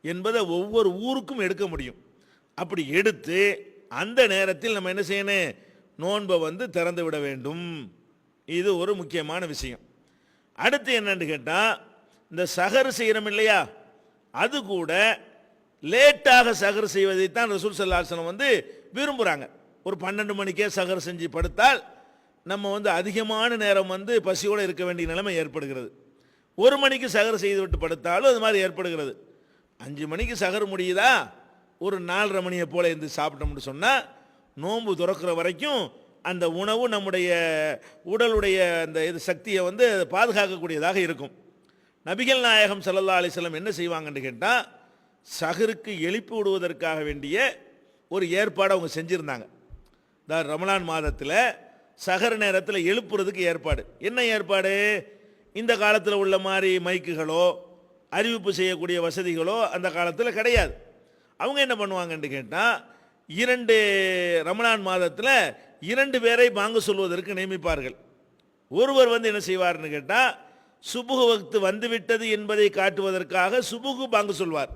என்பதை ஒவ்வொரு ஊருக்கும் எடுக்க முடியும். அப்படி எடுத்து அந்த நேரத்தில் நம்ம என்ன செய்யணும்? நோன்பை வந்து திறந்து விட வேண்டும். இது ஒரு முக்கியமான விஷயம். அடுத்து என்னன்னு கேட்டால், இந்த சஹர் செய்கிறோம் இல்லையா, அது கூட லேட்டாக சஹர் செய்வதைத்தான் ரசூல் ஸல்லல்லாஹு அலைஹி வஸல்லம் வந்து விரும்புகிறாங்க. ஒரு 12 மணிக்கே சஹர் செஞ்சு படுத்தால் நம்ம வந்து அதிகமான நேரம் வந்து பசியோடு இருக்க வேண்டிய நிலைமை ஏற்படுகிறது. 1 மணிக்கு சஹர் செய்து விட்டு படுத்தாலும் அது மாதிரி ஏற்படுகிறது. 5 மணிக்கு சஹர் முடியுதா, ஒரு 4:30 மணியை போல இருந்து சாப்பிட்டோம்னு சொன்னால் நோன்பு துறக்கிற வரைக்கும் அந்த உணவு நம்முடைய உடலுடைய அந்த இது சக்தியை வந்து பாதுகாக்கக்கூடியதாக இருக்கும். நபிகள் நாயகம் ஸல்லல்லாஹு அலைஹி வஸல்லம் என்ன செய்வாங்கன்னு கேட்டால், சஹருக்கு எழுப்பி விடுவதற்காக வேண்டிய ஒரு ஏற்பாடு அவங்க செஞ்சுருந்தாங்க. இந்த ரமலான் மாதத்தில் சஹர் நேரத்தில் எழுப்புறதுக்கு ஏற்பாடு. என்ன ஏற்பாடு? இந்த காலத்தில் உள்ள மாதிரி மைக்குகளோ அறிவிப்பு செய்யக்கூடிய வசதிகளோ அந்த காலத்தில் கிடையாது. அவங்க என்ன பண்ணுவாங்கன்னு கேட்டால், 2 ரமலான் மாதத்தில் 2 பேரை பாங்கு சொல்வதற்கு நியமிப்பார்கள். ஒருவர் வந்து என்ன செய்வார்னு கேட்டால், சுபுகு வக்து வந்துவிட்டது என்பதை காட்டுவதற்காக சுபுகு பாங்கு சொல்வார்.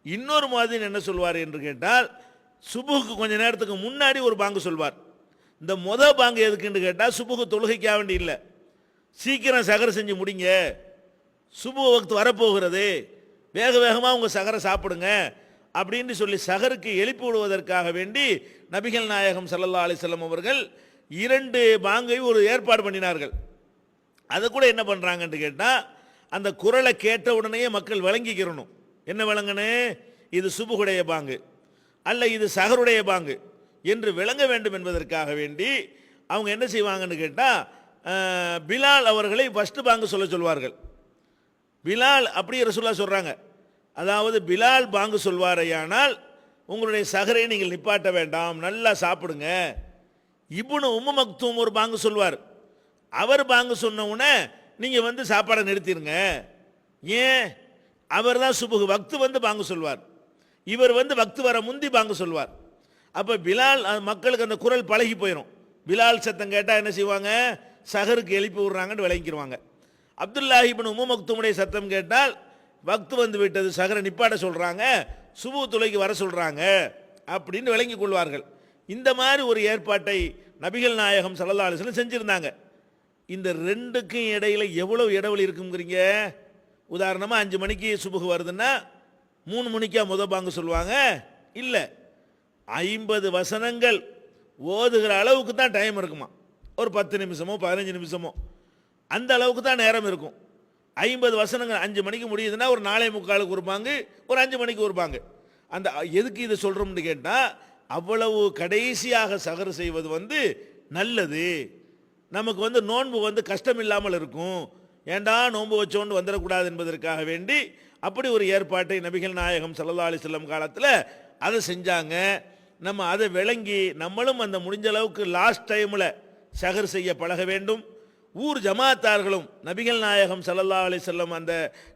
இன்னொரு மாதிரி என்ன சொல்வார் என்று கேட்டால், சுபுகுக்கு கொஞ்ச நேரத்துக்கு முன்னாடி ஒரு பாங்கு சொல்வார். இந்த பாங்கு எதுக்குன்னு கேட்டால், சுபுகு தொழுகைக்காக வேண்டி இல்லை, சீக்கிரம் சகர் செஞ்சு முடிங்க, சுபுகு வக்து வரப்போகிறது, வேக வேகமாக உங்கள் சகரை சாப்பிடுங்க அப்படின்னு சொல்லி சகருக்கு எழுப்பி விடுவதற்காக வேண்டி நபிகள் நாயகம் ஸல்லல்லாஹு அலைஹி வஸல்லம் அவர்கள் 2 பாங்கை ஒரு ஏற்பாடு பண்ணினார்கள். அதை கூட என்ன பண்ணுறாங்கன்னு கேட்டால், அந்த குரலை கேட்ட உடனேயே மக்கள் விளங்கிக்கிறணும். என்ன விளங்கணும்? இது சுபுகுடைய பாங்கு அல்ல இது சஹருடைய பாங்கு என்று விளங்க வேண்டும் என்பதற்காக வேண்டி அவங்க என்ன செய்வாங்கன்னு கேட்டால், பிலால் அவர்களை ஃபஸ்ட்டு பாங்கு சொல்ல சொல்வார்கள். பிலால் அப்படி ரசூலுல்லாஹ் சொல்கிறாங்க, அதாவது பிலால் பாங்கு சொல்வாரையானால் உங்களுடைய சஹரை நீங்கள் நிப்பாட்ட வேண்டாம், நல்லா சாப்பிடுங்க. இப்னு உம்மு மக்தூம் ஒரு பாங்கு சொல்வார், அவர் பாங்கு சொன்ன உடனே நீங்கள் வந்து சாப்பாடை நிறுத்திடுங்க. ஏன்? அவர் தான் சுபுகு வக்து வந்து பாங்கு சொல்வார், இவர் வந்து வக்து வர முந்தி பாங்கு சொல்வார். அப்போ பிலால் மக்களுக்கு அந்த குரல் பழகி போயிடும். பிலால் சத்தம் கேட்டால் என்ன செய்வாங்க? சஹருக்கு எழுப்பி விடுறாங்கன்னு விளங்கிடுவாங்க. அப்துல்லாஹி இப்னு உம்மு மக்தூமுடைய சத்தம் கேட்டால் வக்து வந்து விட்டது, சஹரை நிப்பாட்ட சொல்கிறாங்க, சுபுகு தொழுகைக்கு வர சொல்கிறாங்க அப்படின்னு விளங்கி கொள்வார்கள். இந்த மாதிரி ஒரு ஏற்பாட்டை நபிகள் நாயகம் ஸல்லல்லாஹு அலைஹி வஸல்லம் செஞ்சுருந்தாங்க. இந்த 2க்கும் இடையில் எவ்வளோ இடைவெளி இருக்குங்கிறீங்க? உதாரணமாக 5 மணிக்கு சுபுகு வருதுன்னா 3 மணிக்கா பாங்கு சொல்லுவாங்க? இல்லை, 50 வசனங்கள் ஓதுகிற அளவுக்கு தான் டைம் இருக்குமா. ஒரு 10 நிமிஷமோ 15 நிமிஷமோ அந்த அளவுக்கு தான் நேரம் இருக்கும். 50 வசனங்கள் 5 மணிக்கு முடியுதுன்னா ஒரு 4:45 ஒரு பாங்கு, ஒரு 5 மணிக்கு ஒரு பாங்கு. அந்த எதுக்கு இதை சொல்கிறோம்னு கேட்டால், அவ்வளவு கடைசியாக சஹர் செய்வது வந்து நல்லது. நமக்கு வந்து நோன்பு வந்து கஷ்டம் இல்லாமல் இருக்கும், ஏண்டா நோன்பு வச்சோன்னு வந்துடக்கூடாது என்பதற்காக வேண்டி அப்படி ஒரு ஏற்பாட்டை நபிகள் நாயகம் ஸல்லல்லாஹு அலைஹி வஸல்லம் காலத்தில் அதை செஞ்சாங்க. நம்ம அதை விளங்கி நம்மளும் அந்த முடிஞ்ச அளவுக்கு லாஸ்ட் டைமில் சஹர் செய்ய பழக வேண்டும். ஊர் ஜமாத்தார்களும் நபிகள் நாயகம் ஸல்லல்லாஹு அலைஹி வஸல்லம் அந்த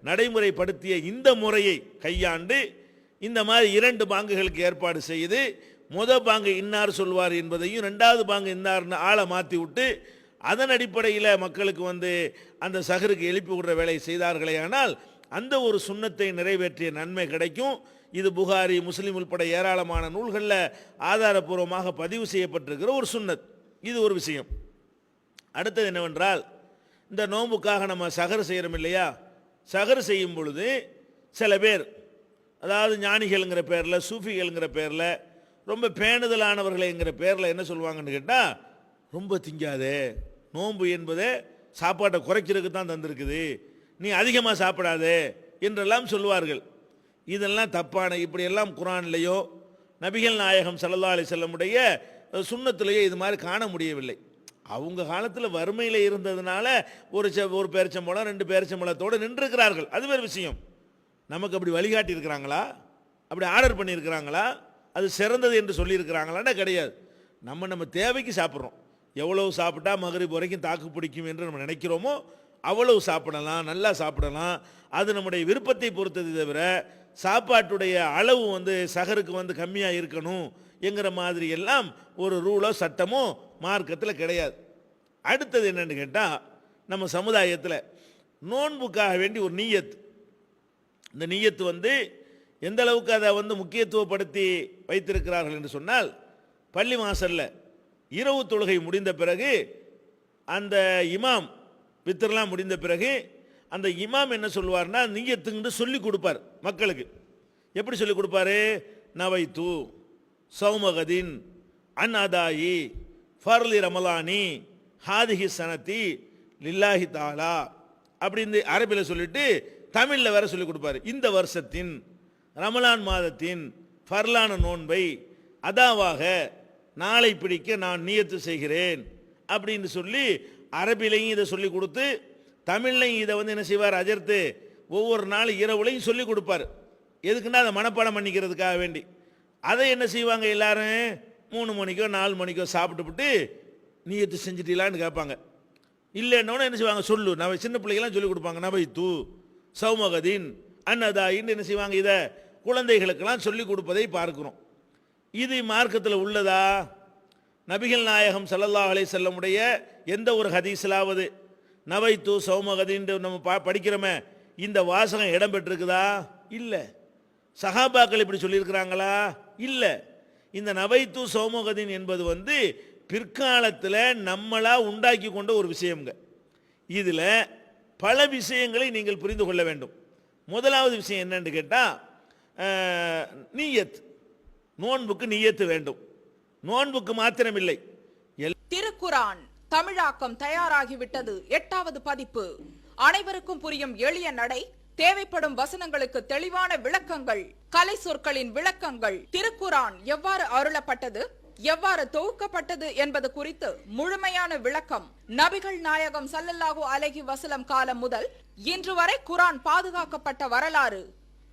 நடைமுறைப்படுத்திய இந்த முறையை கையாண்டு இந்த மாதிரி 2 பாங்குகளுக்கு ஏற்பாடு செய்து, பாங்கு இன்னார் சொல்வார் என்பதையும் 2வது பாங்கு இன்னார்னு ஆளை மாற்றி விட்டு அதன் அடிப்படையில் மக்களுக்கு வந்து அந்த சஹருக்கு எழுப்பி விடுற வேலையை செய்தார்களே. ஆனால் அந்த ஒரு சுன்னத்தை நிறைவேற்றிய நன்மை கிடைக்கும். இது புகாரி முஸ்லிம் உள்பட ஏராளமான நூல்களில் ஆதாரபூர்வமாக பதிவு செய்யப்பட்டிருக்கிற ஒரு சுன்னத். இது ஒரு விஷயம். அடுத்தது என்னவென்றால், இந்த நோன்புக்காக நம்ம சஹர் செய்கிறோம் இல்லையா, சஹர் செய்யும் பொழுது சில பேர், அதாவது ஞானிகள்ங்கிற பேரில் சூஃபிகள்ங்கிற பேரில் ரொம்ப பேணுதலானவர்களைங்கிற பேரில் என்ன சொல்லுவாங்கன்னு கேட்டால், ரொம்ப திங்காதே, நோன்பு என்பதே சாப்பாட்டை குறைக்கிறதுக்கு தான் தந்திருக்குது, நீ அதிகமாக சாப்பிடாதே என்றெல்லாம் சொல்லுவார்கள். இதெல்லாம் தப்பான, இப்படியெல்லாம் குர்ஆன்லேயோ நபிகள் நாயகம் ஸல்லல்லாஹு அலைஹி வஸல்லமுடைய சுன்னத்திலேயோ இது மாதிரி காண முடியவில்லை. அவங்க காலத்தில் வறுமையில் இருந்ததுனால ஒரு பேரிச்சம்பழம் 2 பேரிச்சம்பழத்தோடு நின்றுக்கிறார்கள், அது வேறு விஷயம். நமக்கு அப்படி வழிகாட்டி இருக்கிறாங்களா? அப்படி ஆர்டர் பண்ணியிருக்கிறாங்களா? அது சிறந்தது என்று சொல்லியிருக்கிறாங்களான்னா கிடையாது. நம்ம தேவைக்கு சாப்பிட்றோம். எவ்வளவு சாப்பிட்டா மகரிப் வரைக்கும் தாக்கு பிடிக்கும் என்று நம்ம நினைக்கிறோமோ அவ்வளவு சாப்பிடலாம், நல்லா சாப்பிடலாம். அது நம்முடைய விருப்பத்தை பொறுத்தது தவிர சாப்பாட்டுடைய அளவு வந்து சஹருக்கு வந்து கம்மியாக இருக்கணும் என்கிற மாதிரி எல்லாம் ஒரு ரூலோ சட்டமோ மார்க்கத்தில் கிடையாது. அடுத்தது என்னன்னு கேட்டால், நம்ம சமுதாயத்தில் நோன்புக்காக வேண்டி ஒரு நீயத், இந்த நீயத்து வந்து எந்த அளவுக்கு அதை வந்து முக்கியத்துவப்படுத்தி வைத்திருக்கிறார்கள் என்று சொன்னால், பள்ளி வாசலில் இரவு தொழுகை முடிந்த பிறகு அந்த இமாம் வித்திரெல்லாம் முடிந்த பிறகு அந்த இமாம் என்ன சொல்வார்னா, நீயத்துன்னு சொல்லி கொடுப்பார் மக்களுக்கு. எப்படி சொல்லி கொடுப்பாரு? நவைத்து சௌமகதின் அன் அதாயி ஃபர்லி ரமலானி ஹாதிஹி சனத்தி லில்லாஹி தாலா அப்படின்னு அரபியில் சொல்லிட்டு தமிழில் வேற சொல்லி கொடுப்பாரு. இந்த வருஷத்தின் ரமலான் மாதத்தின் ஃபர்லான நோன்பை அதாவாக நாளை பிடிக்க நான் நியத்து செய்கிறேன் அப்படின்னு சொல்லி அரபிலையும் இதை சொல்லி கொடுத்து தமிழ்லையும் இதை வந்து என்ன செய்வார் அஜர்த்து ஒவ்வொரு நாள் இரவுலையும் சொல்லி கொடுப்பார். எதுக்குன்னா அதை மனப்பாடம் பண்ணிக்கிறதுக்காக வேண்டி. அதை என்ன செய்வாங்க எல்லாரும் 3 மணிக்கோ 4 மணிக்கோ சாப்பிட்டுவிட்டு நியத்து செஞ்சிட்டீங்களான்னு கேட்பாங்க. இல்லைன்னொன்னே என்ன செய்வாங்க சொல்லு நான் சின்ன பிள்ளைகள்லாம் சொல்லி கொடுப்பாங்க நபை தூ சௌமகதீன் அன்னதாயின்னு என்ன செய்வாங்க இதை குழந்தைகளுக்கெல்லாம் சொல்லி கொடுப்பதை பார்க்கிறோம். இது மார்க்கத்தில் உள்ளதா? நபிகள் நாயகம் ஸல்லல்லாஹு அலைஹி வஸல்லமுடைய எந்த ஒரு ஹதீஸ்லாவது நபை தூ சௌமகதீன் நம்ம படிக்கிறோமே இந்த வாசகம் இடம் பெற்றிருக்குதா? இல்லை. சஹாபாக்கள் இப்படி சொல்லியிருக்கிறாங்களா? இல்லை. இந்த நபைத்து சௌமகதீன் என்பது வந்து பிற்காலத்தில் நம்மளா உண்டாக்கி கொண்ட ஒரு விஷயம்ங்க. இதில் பல விஷயங்களை நீங்கள் புரிந்து கொள்ள வேண்டும். முதலாவது விஷயம் என்னன்னு கேட்டால் நீயத், நோன்புக்கு நீயத்து வேண்டும். நோன்புக்கு மாத்திரமில்லை. திருக்குரான் தமிழாக்கம் தயாராகிவிட்டது. 8வது பதிப்பு. அனைவருக்கும் புரியும் எளிய நடை, தேவைப்படும் வசனங்களுக்கு தெளிவான விளக்கங்கள், கலை சொற்களின் விளக்கங்கள், திருக்குரான் எவ்வாறு அருளப்பட்டது, எவ்வாறு தொகுக்கப்பட்டது என்பது குறித்து முழுமையான விளக்கம், நபிகள் நாயகம் ஸல்லல்லாஹு அலைஹி வஸல்லம் காலம் முதல் இன்று வரை குரான் பாதுகாக்கப்பட்ட வரலாறு,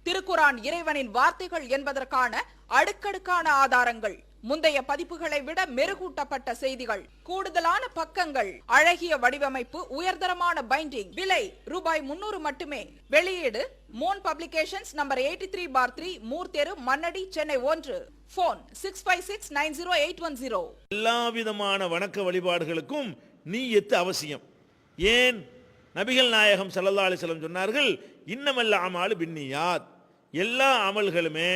திருக்குரான் இறைவனின் வார்த்தைகள் என்பதற்கான அடுக்கடுக்கான ஆதாரங்கள், முந்தைய பதிப்புகளை விட மெருகூட்டப்பட்ட செய்திகள், கூடுதலான பக்கங்கள், அழகிய வடிவமைப்பு, உயர்தரமான பைண்டிங். விலை ரூபாய் 300 மட்டுமே. வெளியீடு மோன் பப்ளிகேஷன்ஸ், நம்பர் 83/3, மூர் தெரு, மண்ணடி, சென்னை 1. போன் 65690810. எல்லா விதமான வணக்க வழிபாடுகளுக்கும் நீயத்து அவசியம். ஏன்? நபிகள் நாயகம் ஸல்லல்லாஹு அலைஹி வஸல்லம் சொன்னார்கள், இன்னமல் அமாலு பின்னியாத், எல்லா அமல்களுமே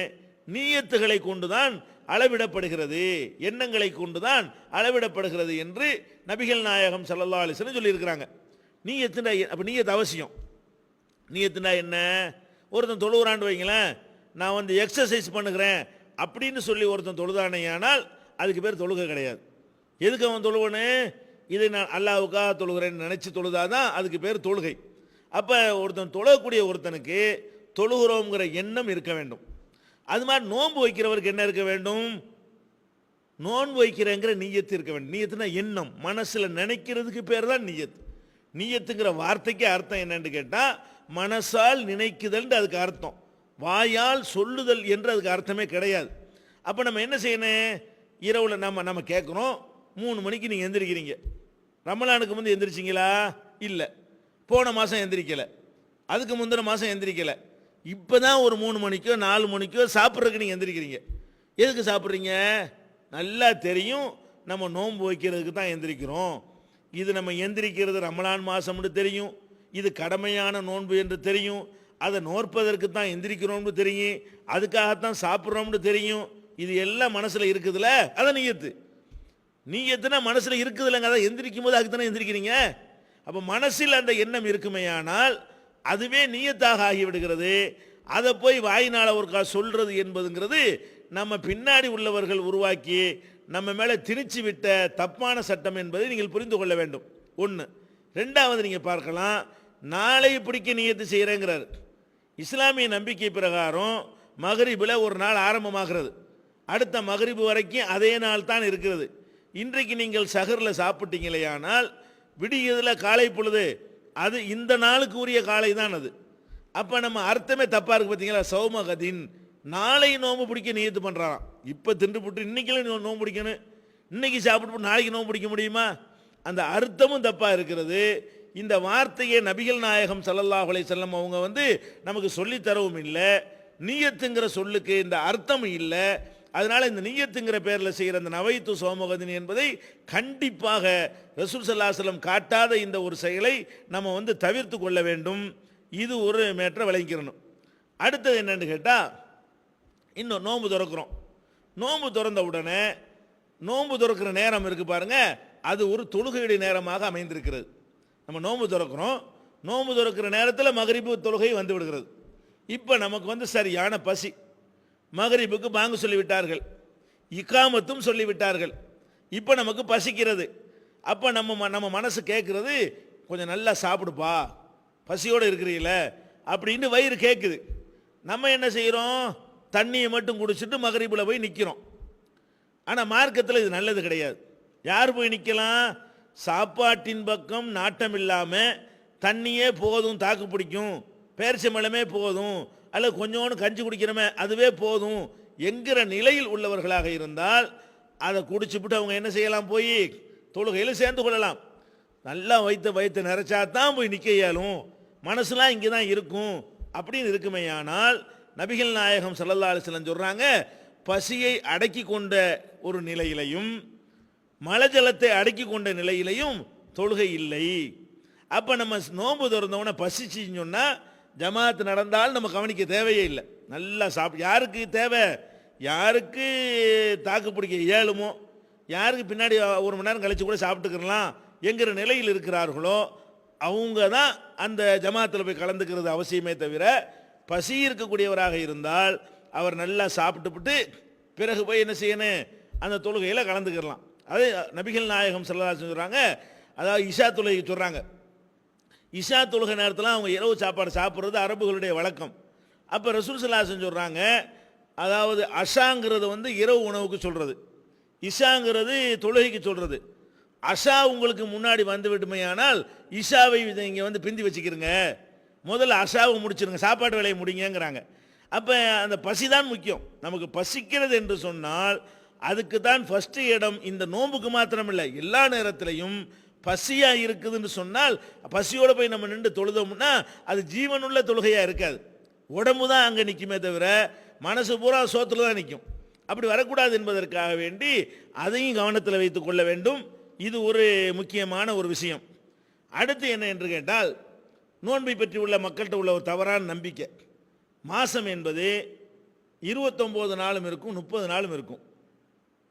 நீயத்துகளை கொண்டுதான் அளவிடப்படுகிறது, எண்ணங்களை கொண்டுதான் அளவிடப்படுகிறது என்று நபிகள் நாயகம் ஸல்லல்லாஹு அலைஹி வஸல்லம் சொல்லியிருக்கிறாங்க. நீயத்துனா அப்போ நீயத்து அவசியம். நீயத்துனா என்ன? ஒருத்தன் தொழுகிறான்னு வைங்களேன், நான் வந்து எக்ஸசைஸ் பண்ணுகிறேன் அப்படின்னு சொல்லி ஒருத்தன் தொழுதானேயானால் அதுக்கு பேர் தொழுகை கிடையாது. எதுக்கு அவன் தொழுவனு? இதை நான் அல்லாஹ்வுக்காக தொழுகிறேன்னு நினச்சி தொழுதாதான் அதுக்கு பேர் தொழுகை. அப்போ ஒருத்தன் தொழக்கூடிய ஒருத்தனுக்கு தொழுகிறோங்கிற எண்ணம் இருக்க வேண்டும். அது மாதிரி நோன்பு வைக்கிறவருக்கு என்ன இருக்க வேண்டும்? நோன்பு வைக்கிறேங்கிற நீயத்து இருக்க வேண்டும். நீயத்துனா எண்ணம், மனசில் நினைக்கிறதுக்கு பேர் தான் நீயத். நீயத்துங்கிற வார்த்தைக்கு அர்த்தம் என்னன்னு கேட்டால் மனசால் நினைக்குதல் அதுக்கு அர்த்தம், வாயால் சொல்லுதல் என்று அதுக்கு அர்த்தமே கிடையாது. அப்போ நம்ம என்ன செய்யணும்? இரவில் நம்ம கேட்குறோம், 3 மணிக்கு நீங்கள் எந்திரிக்கிறீங்க. ரமலானுக்கு முந்தைய எந்திரிச்சிங்களா? இல்லை. போன மாதம் எந்திரிக்கலை, அதுக்கு முந்தின மாதம் எந்திரிக்கலை. இப்போ தான் ஒரு 3 மணிக்கோ 4 மணிக்கோ சாப்பிட்றதுக்கு நீங்கள் எந்திரிக்கிறீங்க. எதுக்கு சாப்பிட்றீங்க? நல்லா தெரியும் நம்ம நோன்பு வைக்கிறதுக்கு தான் எந்திரிக்கிறோம். இது நம்ம எந்திரிக்கிறது ரமலான் மாதம்னு தெரியும், இது கடமையான நோன்பு என்று தெரியும், அதை நோற்பதற்கு தான் எந்திரிக்கிறோம்னு தெரியும், அதுக்காகத்தான் சாப்பிட்றோம்னு தெரியும். இது எல்லாம் மனசில் இருக்குதுல்ல, அதான் நீயத்து. நீயத்துனா மனசில் இருக்குதுல்லங்க, அதை எந்திரிக்கும் போது அதுக்கு தானே எந்திரிக்கிறீங்க. அப்போ மனசில் அந்த எண்ணம் இருக்குமேயானால் அதுவே நீயத்தாக ஆகிவிடுகிறது. அதை போய் வாயினால் ஒருக்கா சொல்றது என்பதுங்கிறது நம்ம பின்னாடி உள்ளவர்கள் உருவாக்கி நம்ம மேலே திணிச்சு விட்ட தப்பான சட்டம் என்பதை நீங்கள் புரிந்து கொள்ள வேண்டும். ஒன்று. ரெண்டாவது, நீங்கள் பார்க்கலாம், நாளை பிடிக்க நீயத்து செய்கிறேங்கிறார். இஸ்லாமிய நம்பிக்கை பிரகாரம் மகரிபில் ஒரு நாள் ஆரம்பமாகிறது, அடுத்த மகரிபு வரைக்கும் அதே நாள் தான் இருக்கிறது. இன்றைக்கு நீங்கள் சஹரில் சாப்பிட்டீங்களேயானால் விடியதில் காலை பொழுது அது இந்த நாளுக்கு உரிய காலை தான் அது. அப்போ நம்ம அர்த்தமே தப்பாக இருக்குது பார்த்தீங்களா? சௌமகதீன், நாளை நோம்பு பிடிக்க நியத்து பண்ணுறாராம். இப்போ தின்று போட்டு இன்றைக்கெல்லாம் நோம்பு பிடிக்கணும், இன்றைக்கி சாப்பிட்டு நாளைக்கு நோம்பு பிடிக்க முடியுமா? அந்த அர்த்தமும் தப்பாக இருக்கிறது. இந்த வார்த்தையை நபிகள் நாயகம் ஸல்லல்லாஹு அலைஹி வஸல்லம் அவங்க வந்து நமக்கு சொல்லித்தரவும் இல்லை, நீயத்துங்கிற சொல்லுக்கு இந்த அர்த்தம் இல்லை. அதனால் இந்த நீயத்துங்கிற பேரில் செய்கிற அந்த நவைத்து சௌமகதீன் என்பதை கண்டிப்பாக ரசூல் ஸல்லல்லாஹு அலைஹி வஸல்லம் காட்டாத இந்த ஒரு செயலை நம்ம வந்து தவிர்த்து கொள்ள வேண்டும். இது ஒரு மேட்டரை விளங்கிக்கிறணும். அடுத்தது என்னன்னு கேட்டால், இன்னும் நோன்பு திறக்கிறோம். நோன்பு திறந்த உடனே நோன்பு திறக்கிற நேரம் இருக்குது பாருங்க, அது ஒரு தொழுகையுடைய நேரமாக அமைந்திருக்கிறது. நம்ம நோன்பு திறக்கிறோம், நோன்பு திறக்கிற நேரத்தில் மகரிபு தொழுகை வந்து விடுகிறது. இப்போ நமக்கு வந்து சரியான பசி, மகரிபுக்கு பாங்கு சொல்லிவிட்டார்கள், இக்காமத்தும் சொல்லிவிட்டார்கள். இப்போ நமக்கு பசிக்கிறது. அப்போ நம்ம மனசு கேட்குறது, கொஞ்சம் நல்லா சாப்பிடுப்பா, பசியோடு இருக்கிறீங்கள அப்படின்னு வயிறு கேட்குது. நம்ம என்ன செய்கிறோம்? தண்ணியை மட்டும் குடிச்சிட்டு மகரிபில் போய் நிற்கிறோம். ஆனால் மார்க்கத்தில் இது நல்லது கிடையாது. யார் போய் நிற்கலாம்? சாப்பாட்டின் பக்கம் நாட்டம் இல்லாமல் தண்ணியே போதும், தாக்கு பிடிக்கும், பேரிச்சம்பழமே போதும், அல்லது கொஞ்சோண்டு கஞ்சி குடிக்கிறோமே அதுவே போதும் என்கிற நிலையில் உள்ளவர்களாக இருந்தால் அதை குடிச்சுவிட்டு அவங்க என்ன செய்யலாம்? போய் தொழுகையில் சேர்ந்து கொள்ளலாம். நல்லா வயிற்று நிறைச்சா தான் போய் நிற்க இயலும், மனசுலாம் இங்கே தான் இருக்கும் அப்படின்னு இருக்குமேயானால் நபிகள் நாயகம் ஸல்லல்லாஹு அலைஹி வஸல்லம் சொல்கிறாங்க, பசியை அடக்கி கொண்ட ஒரு நிலையிலையும் மலஜலத்தை அடக்கி கொண்ட நிலையிலையும் தொழுகை இல்லை. அப்போ நம்ம நோன்பு திறந்தவன பசிச்சுன்னு சொன்னால் ஜமாத் நடந்தால் நம்ம கவனிக்க தேவையே இல்லை. நல்லா யாருக்கு தேவை? யாருக்கு தாக்கு பிடிக்க இயலுமோ, யாருக்கு பின்னாடி ஒரு மணி நேரம் கழிச்சு கூட சாப்பிட்டுக்கலாம் என்கிற நிலையில் இருக்கிறார்களோ அவங்க தான் அந்த ஜமாத்தில் போய் கலந்துக்கிறது அவசியமே தவிர, பசி இருக்கக்கூடியவராக இருந்தால் அவர் நல்லா சாப்பிட்டுவிட்டு பிறகு போய் என்ன செய்யணும்? அந்த தொழுகையில் கலந்துக்கிடலாம். அது நபிகள் நாயகம் ஸல்லல்லாஹு அலைஹி வஸல்லம் சொல்கிறாங்க. அதாவது இஷா தொழுகை சொல்கிறாங்க. இஷா தொழுகை நேரத்தில் அவங்க இரவு சாப்பாடு சாப்பிட்றது அரபுகளுடைய வழக்கம். அப்போ ரசூல் ஸல்லல்லாஹு அலைஹி வஸல்லம் சொல்கிறாங்க, அதாவது அஷாங்கிறது வந்து இரவு உணவுக்கு சொல்கிறது, இஷாங்கிறது தொழுகைக்கு சொல்கிறது. அஷா உங்களுக்கு முன்னாடி வந்து விட்டுமையானால் இஷாவை இங்கே வந்து பிந்தி வச்சுக்கிறங்க, முதல்ல அஷாவை முடிச்சிருங்க, சாப்பாட்டு வேலையை முடிங்கிறாங்க. அப்போ அந்த பசி தான் முக்கியம். நமக்கு பசிக்கிறது என்று சொன்னால் அதுக்கு தான் ஃபஸ்ட்டு இடம். இந்த நோன்புக்கு மாத்திரமில்லை, எல்லா நேரத்திலையும் பசியாக இருக்குதுன்னு சொன்னால் பசியோடு போய் நம்ம நின்று தொழுதோம்னா அது ஜீவனுள்ள தொழுகையாக இருக்காது. உடம்பு தான் அங்கே நிற்குமே தவிர மனசு பூரா சோத்துல தான் நிற்கும். அப்படி வரக்கூடாது என்பதற்காக வேண்டி அதையும் கவனத்தில் வைத்து கொள்ள வேண்டும். இது ஒரு முக்கியமான ஒரு விஷயம். அடுத்து என்ன என்று கேட்டால், நோன்பை பற்றி உள்ள மக்கள்கிட்ட உள்ள ஒரு தவறான நம்பிக்கை. மாதம் என்பது 29 நாளும் இருக்கும், 30 நாளும் இருக்கும்.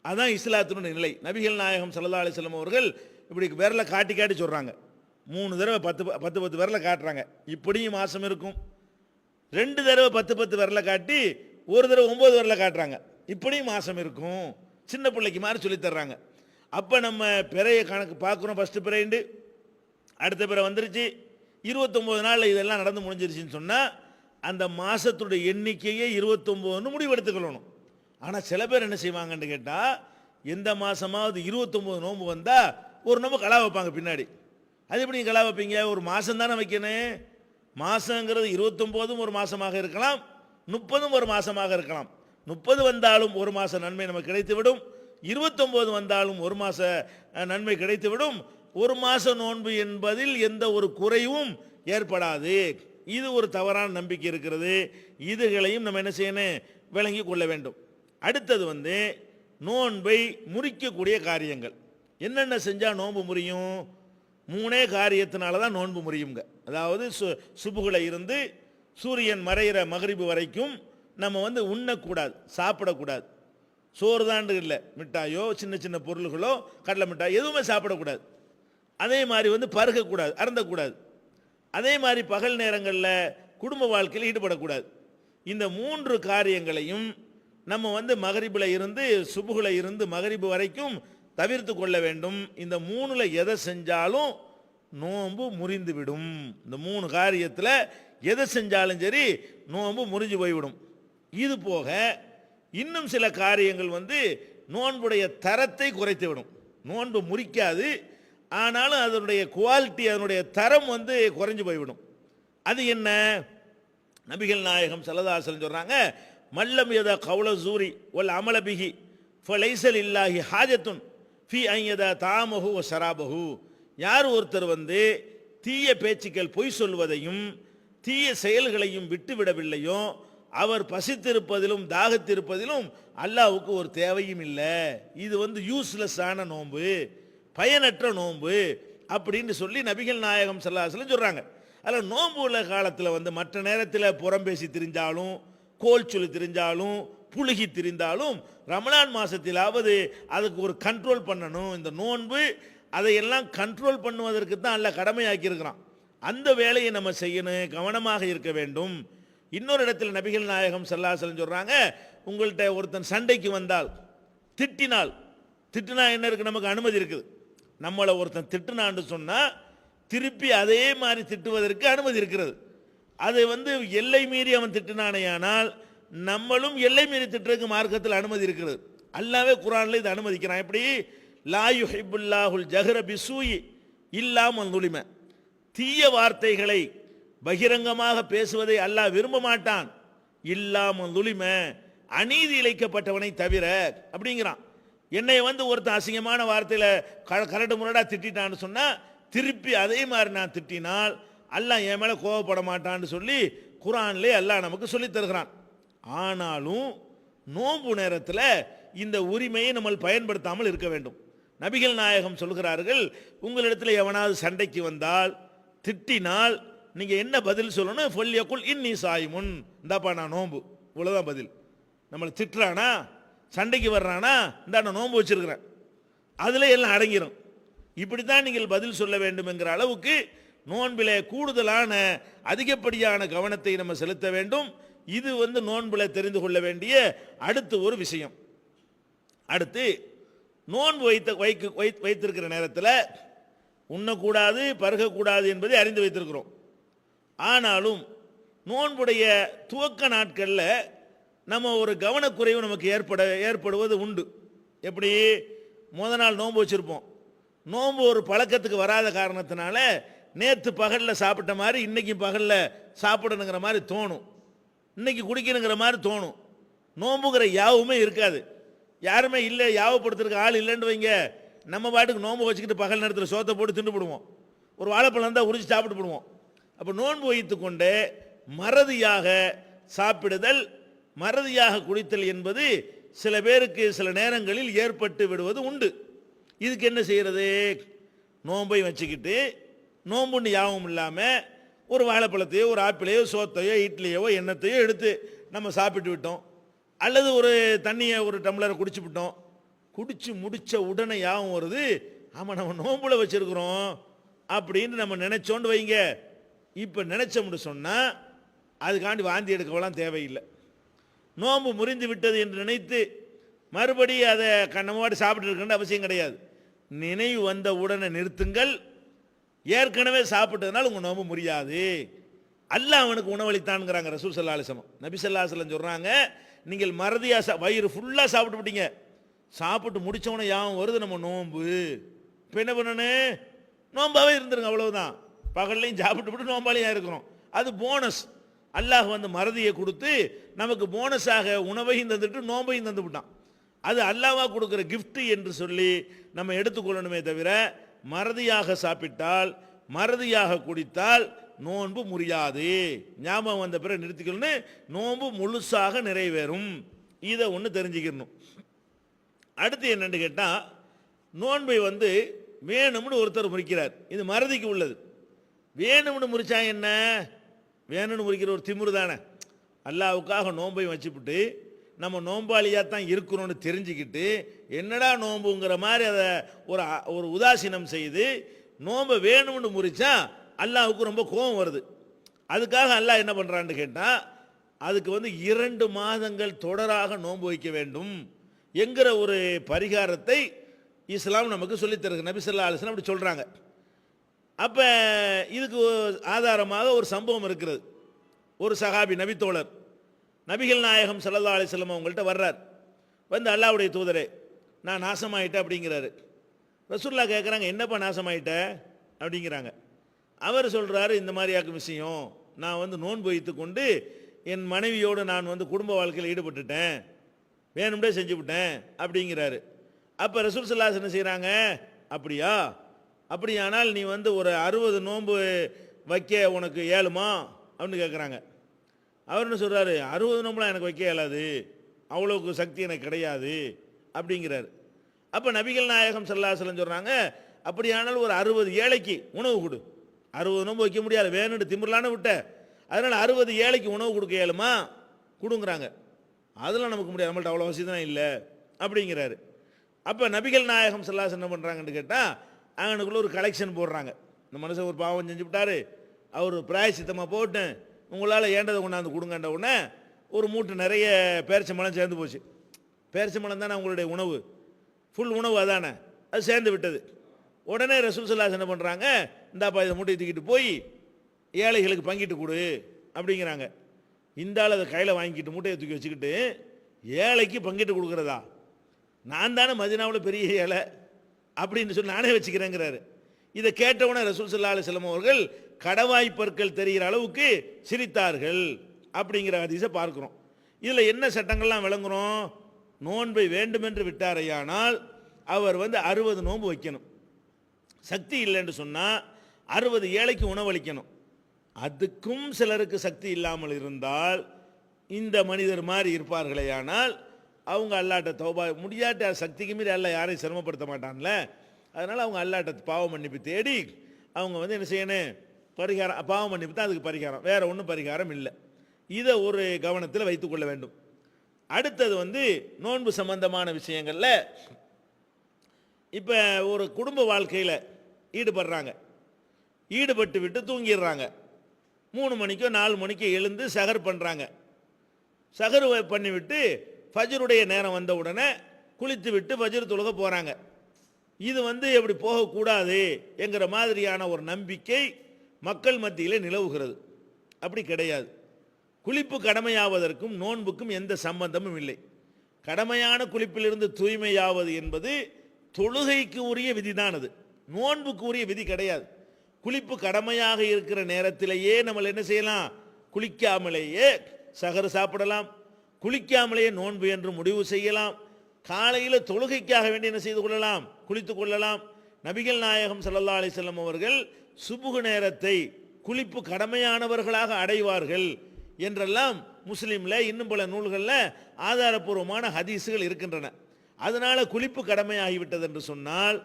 அதுதான் இஸ்லாத்தினுடைய நிலை. நபிகள் நாயகம் ஸல்லல்லாஹு அலைஹி வஸல்லம் அவர்கள் இப்படி விரலை காட்டி காட்டி சொல்கிறாங்க. 3 தடவை 10 விரலை காட்டுறாங்க, இப்படியும் மாதம் இருக்கும். 2 தடவை 10 விரலை காட்டி ஒரு தடவை 9 விரலை காட்டுறாங்க, இப்படியும் மாதம் இருக்கும். சின்ன பிள்ளைக்கு மாதிரி சொல்லித்தர்றாங்க. அப்போ நம்ம பிறையை கணக்கு பார்க்குறோம். ஃபஸ்ட்டு பிறைண்டு அடுத்த பிறை வந்துருச்சு, 29 நாளில் இதெல்லாம் நடந்து முடிஞ்சிருச்சுன்னு சொன்னால் அந்த மாதத்துடைய எண்ணிக்கையே 29ன்னு முடிவெடுத்துக்கொள்ளணும். ஆனால் சில பேர் என்ன செய்வாங்கன்னு கேட்டால், எந்த மாதமாவது 29 நோன்பு வந்தால் ஒரு நோம்பு கலா வைப்பாங்க பின்னாடி. அது எப்படி கலா வைப்பீங்க? ஒரு மாதம் தானே வைக்கணும். மாதங்கிறது 29ம் ஒரு மாதமாக இருக்கலாம், 30ம் ஒரு மாதமாக இருக்கலாம். 30 வந்தாலும் ஒரு மாத நன்மை நமக்கு கிடைத்துவிடும், 29 வந்தாலும் ஒரு மாத நன்மை கிடைத்துவிடும். ஒரு மாத நோன்பு என்பதில் எந்த ஒரு குறைவும் ஏற்படாது. இது ஒரு தவறான நம்பிக்கை இருக்கிறது. இதுகளையும் நம்ம என்ன செய்யணும்? விளங்கி கொள்ள வேண்டும். அடுத்தது வந்து நோன்பை முறிக்கக்கூடிய காரியங்கள். என்னென்ன செஞ்சால் நோன்பு முறியும்? 3 காரியத்தினால தான் நோன்பு முறியுங்க. அதாவது சுபுகளை இருந்து சூரியன் மறைகிற மகரிபு வரைக்கும் நம்ம வந்து உண்ணக்கூடாது, சாப்பிடக்கூடாது. சோறு தான் இல்லை, மிட்டாயோ சின்ன சின்ன பொருள்களோ கடலை மிட்டாய் எதுவுமே சாப்பிடக்கூடாது. அதே மாதிரி வந்து பருகக்கூடாது, அருந்தக்கூடாது. அதே மாதிரி பகல் நேரங்களில் குடும்ப வாழ்க்கையில் ஈடுபடக்கூடாது. இந்த 3 காரியங்களையும் நம்ம வந்து மகரிபில் இருந்து சுபுகளை இருந்து மகரிபு வரைக்கும் தவிர்த்து கொள்ள வேண்டும். இந்த 3ல் எதை செஞ்சாலும் நோன்பு முறிந்து விடும். இந்த 3 காரியத்தில் எதை செஞ்சாலும் சரி நோன்பு முறிஞ்சு போய்விடும். இது போக இன்னும் சில காரியங்கள் வந்து நோன்புடைய தரத்தை குறைத்து விடும். நோன்பு முறிக்காது, ஆனாலும் அதனுடைய குவாலிட்டி, அதனுடைய தரம் வந்து குறைஞ்சு போய்விடும். அது என்ன? நபிகள் நாயகம் ஸல்லல்லாஹு அலைஹி வஸல்லம் சொல்கிறாங்க, மல்லம் யதா கௌல ஜூரி வல் அமல பிஹி ஃபலைஸல் இல்லாஹி ஹாஜத்துன் ஃபி அன் யதா தாமஹு வ ஷராபஹு. யார் ஒருத்தர் வந்து தீய பேச்சுக்கள், பொய் சொல்வதையும் தீய செயல்களையும் விட்டு விடவில்லையோ அவர் பசித்திருப்பதிலும் தாகத்திருப்பதிலும் அல்லாஹ்வுக்கு ஒரு தேவையும் இல்லை. இது வந்து யூஸ்லெஸ்ஸான நோன்பு, பயனற்ற நோன்பு அப்படின்னு சொல்லி நபிகள் நாயகம் ஸல்லல்லாஹு அலைஹி வஸல்லம் சொல்கிறாங்க. அதில் நோன்பு உள்ள காலத்தில் வந்து மற்ற நேரத்தில் புறம்பேசி திரிஞ்சாலும், கோல் சொல்லி திரிஞ்சாலும், புழுகி திரிந்தாலும் ரமலான் மாதத்திலாவது அதுக்கு ஒரு கண்ட்ரோல் பண்ணணும். இந்த நோன்பு அதையெல்லாம் கண்ட்ரோல் பண்ணுவதற்கு தான் அல்ல கடமையாக்கியிருக்கிறான். அந்த வேலையை நம்ம செய்யணும், கவனமாக இருக்க வேண்டும். இன்னொரு இடத்துல நபிகள் நாயகம் ஸல்லல்லாஹு அலைஹி வஸல்லம் சொல்கிறாங்க, உங்கள்கிட்ட ஒருத்தன் சண்டைக்கு வந்தால் திட்டினா என்ன இருக்குது? நமக்கு அனுமதி இருக்குது. நம்மளை ஒருத்தன் திட்டுனான்னு சொன்னால் திருப்பி அதே மாதிரி திட்டுவதற்கு அனுமதி இருக்கிறது. அது வந்து எல்லை மீறி அவன் திட்டினானேயானால் நம்மளும் எல்லை மீறி திட்டுறதுக்கு மார்க்கத்தில் அனுமதி இருக்கிறது. அல்லாவே குர்ஆன்ல இது அனுமதிக்கிறான். எப்படி? லா யுஹிப்புல்லாஹுல் ஜஹ்ர பிஸூயி இல்லா மன் ஸுலிம. தீய வார்த்தைகளை பகிரங்கமாக பேசுவதை அல்லாஹ் விரும்ப மாட்டான். இல்லா மன் ஸுலிம, அநீதி இழைக்கப்பட்டவனை தவிர அப்படிங்கிறான். என்னை வந்து ஒருத்தன் அசிங்கமான வார்த்தையில கரடு முரடா திட்டான்னு சொன்னா திருப்பி அதே மாதிரி நான் திட்டினால் அல்லாஹ் என் மேல கோபப்பட மாட்டான்னு சொல்லி குர்ஆன்லே அல்லாஹ் நமக்கு சொல்லித் தருகிறான். ஆனாலும் நோன்பு நேரத்தில் இந்த உரிமையை நம்ம பயன்படுத்தாமல் இருக்க வேண்டும். நபிகள் நாயகம் சொல்கிறார்கள், உங்களிடத்தில் எவனாவது சண்டைக்கு வந்தால் திட்டினால் நீங்க என்ன பதில் சொல்லணும்? ஃபல்யகுல் இன்னி சாயிமுன், இந்தாப்பா நான் நோன்பு, இவ்வளவுதான் பதில். நம்மளை திட்டுறானா, சண்டைக்கு வர்றானா, இந்தா நான் நோன்பு வச்சிருக்கிறேன், அதுல எல்லாம் அடங்கிடும். இப்படித்தான் நீங்கள் பதில் சொல்ல வேண்டும் என்கிற அளவுக்கு நோன்பிலே கூடுதலான அதிகப்படியான கவனத்தை நம்ம செலுத்த வேண்டும். இது வந்து நோன்பில தெரிந்து கொள்ள வேண்டிய அடுத்த ஒரு விஷயம். அடுத்து நோன்பு வைத்திருக்கிற நேரத்தில் உண்ணக்கூடாது பருகக்கூடாது என்பதை அறிந்து வைத்திருக்கிறோம். ஆனாலும் நோன்புடைய துவக்க நாட்களில் நம்ம ஒரு கவனக்குறைவு நமக்கு ஏற்படுவது உண்டு. எப்படி? முத நாள் நோன்பு வச்சிருப்போம். நோன்பு ஒரு பழக்கத்துக்கு வராத காரணத்தினால நேற்று பகலில் சாப்பிட்ட மாதிரி இன்னைக்கு பகலில் சாப்பிடணுங்கிற மாதிரி தோணும், இன்னைக்கு குடிக்கணுங்கிற மாதிரி தோணும். நோன்புங்கிற யாவுமே இருக்காது. யாருமே இல்லை, யாவப்படுத்துறதுக்கு ஆள் இல்லைன்னு வைங்க, நம்ம பாட்டுக்கு நோன்பு வச்சுக்கிட்டு பகல் நேரத்தில் சோத்தை போட்டு திண்டு போடுவோம், ஒரு வாழைப்பழம் தான் உரிச்சு சாப்பிட்டு போடுவோம். அப்போ நோன்பு வைத்து கொண்டு மறதியாக சாப்பிடுதல், மறதியாக குடித்தல் என்பது சில பேருக்கு சில நேரங்களில் ஏற்பட்டு விடுவது உண்டு. இதுக்கு என்ன செய்யறது? நோன்பை வச்சுக்கிட்டு நோம்புன்னு யாவும் இல்லாமல் ஒரு வாழைப்பழத்தையோ ஒரு ஆப்பிளையோ சோத்தையோ இட்லியோ எண்ணத்தையோ எடுத்து நம்ம சாப்பிட்டு விட்டோம், அல்லது ஒரு தண்ணியை ஒரு டம்ளரை குடிச்சு விட்டோம். குடிச்சு முடிச்ச உடனே யாவும் வருது, ஆமாம் நம்ம நோம்புல வச்சிருக்கிறோம் அப்படின்னு நம்ம நினைச்சோண்டு வைங்க. இப்போ நினைச்சோம்னு சொன்னால் அதுக்காண்டி வாந்தி எடுக்கலாம் தேவையில்லை. நோம்பு முறிந்து விட்டது என்று நினைத்து மறுபடியும் அதை கண்ணமாடி சாப்பிட்டு இருக்க அவசியம் கிடையாது. நினைவு வந்த உடனே நிறுத்துங்கள். ஏற்கனவே சாப்பிட்டதுனால உங்கள் நோம்பு முறியாது. அல்லாஹ் அவனுக்கு உணவளித்தான்ங்கிறாங்க ரசூல் ஸல்லல்லாஹு அலைஹி வஸல்லம். நபி ஸல்லல்லாஹு அலைஹி வஸல்லம் சொல்கிறாங்க, நீங்கள் மறதியாக வயிறு ஃபுல்லாக சாப்பிட்டு விட்டீங்க, சாப்பிட்டு முடித்தவொடனே யாவும் வருது நம்ம நோம்பு, இப்போ என்ன பண்ணணும்? நோம்பாவே இருந்துருங்க, அவ்வளவுதான். பகல்லையும் சாப்பிட்டு விட்டு நோம்பாலையாக இருக்கிறோம். அது போனஸ். அல்லாஹ் வந்து மறதியை கொடுத்து நமக்கு போனஸாக உணவையும் தந்துட்டு நோம்பையும் தந்து விட்டான். அது அல்லாஹ்வா கொடுக்குற கிஃப்ட் என்று சொல்லி நம்ம எடுத்துக்கொள்ளணுமே தவிர மறதியாக சாப்பிட்டால் மறதியாக குடித்தால் நோன்பு முறியாது. ஞாபகம் வந்த பிறகு நிறுத்திக்கணும், நோன்பு முழுசாக நிறைவேறும். இதை ஒன்று தெரிஞ்சுக்கணும். அடுத்து என்னன்னு கேட்டால், நோன்பை வந்து வேணும்னு ஒருத்தர் முறிக்கிறார், இது மறதிக்கு உள்ளது. வேணும்னு முறிச்சா என்ன? வேணும்னு முறிக்கிற ஒரு திமிரு தானே. அல்லாவுக்காக நோன்பை வச்சுவிட்டு நம்ம நோம்பாளியாக தான் இருக்கிறோன்னு தெரிஞ்சுக்கிட்டு என்னடா நோம்புங்கிற மாதிரி அதை ஒரு உதாசீனம் செய்து நோம்பை வேணும்னு முறிச்சா அல்லாவுக்கு ரொம்ப கோபம் வருது. அதுக்காக அல்லாஹ் என்ன பண்ணுறான்னு கேட்டால், அதுக்கு வந்து 2 மாதங்கள் தொடராக நோன்பு வைக்க வேண்டும் என்கிற ஒரு பரிகாரத்தை இஸ்லாம் நமக்கு சொல்லித்தருது. நபி ஸல்லல்லாஹு அலைஹி வஸல்லம் அப்படி சொல்கிறாங்க. அப்போ இதுக்கு ஆதாரமாக ஒரு சம்பவம் இருக்கிறது. ஒரு சஹாபி நபித்தோழர் நபிகள் நாயகம் ஸல்லல்லாஹு அலைஹி வஸல்லம் அவங்கள்ட்ட வர்றார். வந்து அல்லாஹ்வுடைய தூதரே நான் நாசமாயிட்டேன் அப்படிங்கிறாரு. ரசூலுல்லாஹ் கேட்குறாங்க, என்னப்பா நாசமாயிட்ட அப்படிங்கிறாங்க. அவர் சொல்கிறாரு, இந்த மாதிரியாக்கும் விஷயம், நான் வந்து நோன்பு வைத்து கொண்டு என் மனைவியோடு நான் வந்து குடும்ப வாழ்க்கையில் ஈடுபட்டுட்டேன், வேணும்டே செஞ்சு விட்டேன் அப்படிங்கிறாரு. அப்போ ரசூல் ஸல்லல்லாஹு அலைஹி வஸல்லம் என்ன செய்கிறாங்க, அப்படியா, அப்படியானால் நீ வந்து ஒரு 60 நோன்பு வைக்க உனக்கு ஏழுமா அப்படின்னு கேட்குறாங்க. அவர் என்ன சொல்கிறாரு, 60 நோம்புலாம் எனக்கு வைக்க இயலாது, அவ்வளோக்கு சக்தி எனக்கு கிடையாது அப்படிங்கிறார். அப்போ நபிகள் நாயகம் ஸல்லல்லாஹு அலைஹி வஸல்லம் சொல்கிறாங்க, அப்படியானால் ஒரு 60 ஏழைக்கு உணவு கொடு. 60 நோம்பு வைக்க முடியாது, வேணும்னு திமிரலான விட்ட, அதனால் 60 ஏழைக்கு உணவு கொடுக்க இயலுமா, கொடுங்கிறாங்க. அதெல்லாம் நமக்கு முடியாது, நம்மள்ட்ட அவ்வளோ வசதி தான் இல்லை அப்படிங்கிறாரு. அப்போ நபிகள் நாயகம் ஸல்லல்லாஹு அலைஹி வஸல்லம் என்ன பண்ணுறாங்கன்னு கேட்டால், அவனுக்குள்ள ஒரு கலெக்ஷன் போடுறாங்க. இந்த மனுஷன் ஒரு பாவம் செஞ்சு விட்டாரு, அவர் பிராயசித்தமாக போட்டு உங்களால் ஏண்டதை கொண்டாந்து கொடுங்கன்ற உடனே ஒரு மூட்டை நிறைய பேரிச்சம்பழம் சேர்ந்து போச்சு. பேரிச்சம்பழம் தானே அவங்களுடைய உணவு, ஃபுல் உணவு அதானே, அது சேர்ந்து விட்டது. உடனே ரசூல் ஸல்லல்லாஹு அலைஹி வஸல்லம் என்ன பண்ணுறாங்க, இந்தாப்பா இதை மூட்டையை தூக்கிட்டு போய் ஏழைகளுக்கு பங்கிட்டு கொடு அப்படிங்கிறாங்க. இந்த ஆள் அதை கையில் வாங்கிக்கிட்டு மூட்டையை தூக்கி வச்சுக்கிட்டு ஏழைக்கு பங்கிட்டு கொடுக்குறதா, நான் தானே மதீனாவில் பெரிய ஏழை அப்படின்னு சொல்லி நானே வச்சுக்கிறேங்கிறாரு. இதை கேட்டவுடனே ரசூல் ஸல்லல்லாஹு அலைஹி வஸல்லம் அவர்கள் கடவாய் பற்கள் தெரிகிற அளவுக்கு சிரித்தார்கள் அப்படிங்கிற ஹதீஸை பார்க்கிறோம். இதில் என்ன சட்டங்கள்லாம் விளங்குறோம்? நோன்பை வேண்டுமென்று விட்டாரையானால் அவர் 60 நோன்பு வைக்கணும். சக்தி இல்லைன்னு சொன்னால் 60 ஏழைக்கு உணவளிக்கணும். அதுக்கும் சிலருக்கு சக்தி இல்லாமல் இருந்தால் இந்த மனிதர் மாதிரி இருப்பார்களேயானால் அவங்க அல்லாட்ட தௌபா முடியாட்ட சக்திக்கு மீறி அல்ல யாரையும் சிரமப்படுத்த மாட்டான்ல, அதனால் அவங்க அல்லாட்ட பாவ மன்னிப்பு தேடி அவங்க என்ன செய்யணும், பரிகாரம், பாவ மன்னிப்பு தான் அதுக்கு பரிகாரம், வேற ஒன்றும் பரிகாரம் இல்லை. இதை ஒரு கவனத்தில் வைத்துக்கொள்ள வேண்டும். அடுத்தது நோன்பு சம்பந்தமான விஷயங்களில் இப்போ ஒரு குடும்ப வாழ்க்கையில் ஈடுபடுறாங்க, ஈடுபட்டு விட்டு தூங்கிடுறாங்க. 3 மணிக்கோ 4 மணிக்கோ எழுந்து சஹர் பண்ணுறாங்க. சஹர் பண்ணிவிட்டு ஃபஜ்ருடைய நேரம் வந்த உடனே குளித்து விட்டு ஃபஜ்ர் தொழுக போகிறாங்க. இது எப்படி போகக்கூடாது என்கிற மாதிரியான ஒரு நம்பிக்கை மக்கள் மத்தியில் நிலவுகிறது. அப்படி கிடையாது. குளிப்பு கடமையாவதற்கும் நோன்புக்கும் எந்த சம்பந்தமும் இல்லை. கடமையான குளிப்பிலிருந்து தூய்மையாவது என்பது தொழுகைக்கு உரிய விதிதான், அது நோன்புக்கு உரிய விதி கிடையாது. குளிப்பு கடமையாக இருக்கிற நேரத்திலேயே நம்ம என்ன செய்யலாம், குளிக்காமலேயே சஹர் சாப்பிடலாம், குளிக்காமலேயே நோன்பு என்று முடிவு செய்யலாம். காலையில் தொழுகைக்காக வேண்டி என்ன செய்து கொள்ளலாம், குளித்து கொள்ளலாம். நபிகள் நாயகம் ஸல்லல்லாஹு அலைஹி வஸல்லம் அவர்கள் சுபுகு நேரத்தை குளிப்பு கடமையானவர்களாக அடைவார்கள் என்றெல்லாம் முஸ்லீமில் இன்னும் பல நூல்களில் ஆதாரபூர்வமான ஹதீஸுகள் இருக்கின்றன. அதனால குளிப்பு கடமையாகிவிட்டது என்று சொன்னால்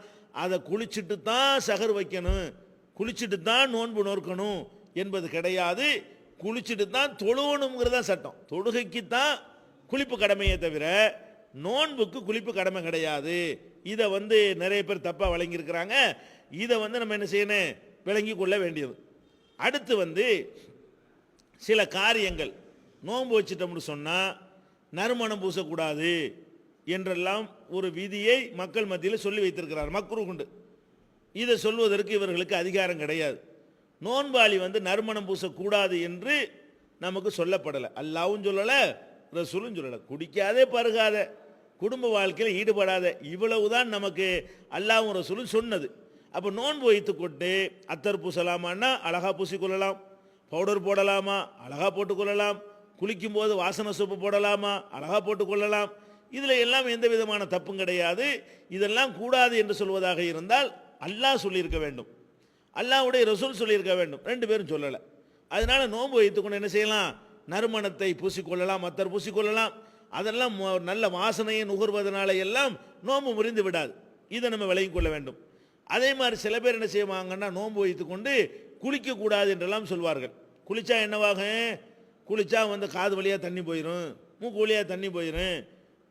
அதை குளிச்சுட்டு தான் சஹர் வைக்கணும், குளிச்சுட்டு தான் நோன்பு நோக்கணும் என்பது கிடையாது. குளிச்சுட்டு தான் தொழுவணுங்கிறதா சட்டம். தொழுகைக்கு தான் குளிப்பு கடமையை தவிர நோன்புக்கு குளிப்பு கடமை கிடையாது. இதை நிறைய பேர் தப்பாக வழங்கியிருக்கிறாங்க. இதை நம்ம என்ன செய்யணும், விளங்கி கொள்ள வேண்டியது. அடுத்து சில காரியங்கள் நோன்பு வச்சிட்டோம்னு சொன்னால் நறுமணம் பூசக்கூடாது என்றெல்லாம் ஒரு விதியை மக்கள் மத்தியில் சொல்லி வைத்திருக்கிறார். மக்ரூஹ் உண்டு. இதை சொல்வதற்கு இவர்களுக்கு அதிகாரம் கிடையாது. நோன்பாளி நறுமணம் பூசக்கூடாது என்று நமக்கு சொல்லப்படலை. அல்லாவும் சொல்லலை, ரசூலும் சொல்லலை. குடிக்காதே பருகாத, குடும்ப வாழ்க்கையில் ஈடுபடாத, இவ்வளவுதான் நமக்கு அல்லாவும் ரசூலும் சொன்னது. அப்போ நோன்பு வைத்துக்கொண்டு அத்தர் பூசலாமான்னா அழகா பூசிக்கொள்ளலாம், பவுடர் போடலாமா அழகா போட்டுக்கொள்ளலாம், குளிக்கும் போது வாசனை சோப்பு போடலாமா அழகா போட்டுக்கொள்ளலாம். இதில் எல்லாம் எந்த விதமான தப்பும் கிடையாது. இதெல்லாம் கூடாது என்று சொல்வதாக இருந்தால் அல்லாஹ் சொல்லியிருக்க வேண்டும், அல்லாஹ்வுடைய ரசூல் சொல்லியிருக்க வேண்டும். 2 பேரும் சொல்லலை. அதனால நோன்பு வைத்துக்கொண்டு என்ன செய்யலாம், நறுமணத்தை பூசிக்கொள்ளலாம், அத்தர் பூசிக்கொள்ளலாம். அதெல்லாம் நல்ல வாசனையை நுகர்வதனால எல்லாம் நோன்பு முறிந்து விடாது. இதை நம்ம விளங்கிக் கொள்ள வேண்டும். அதே மாதிரி சில பேர் என்ன செய்வாங்கன்னா நோன்பு வைத்துக்கொண்டு குளிக்கக்கூடாது என்றெல்லாம் சொல்வார்கள். குளிச்சா என்னவாகும், குளிச்சா காது வழியாக தண்ணி போயிடும், மூக்கு வழியாக தண்ணி போயிடும்,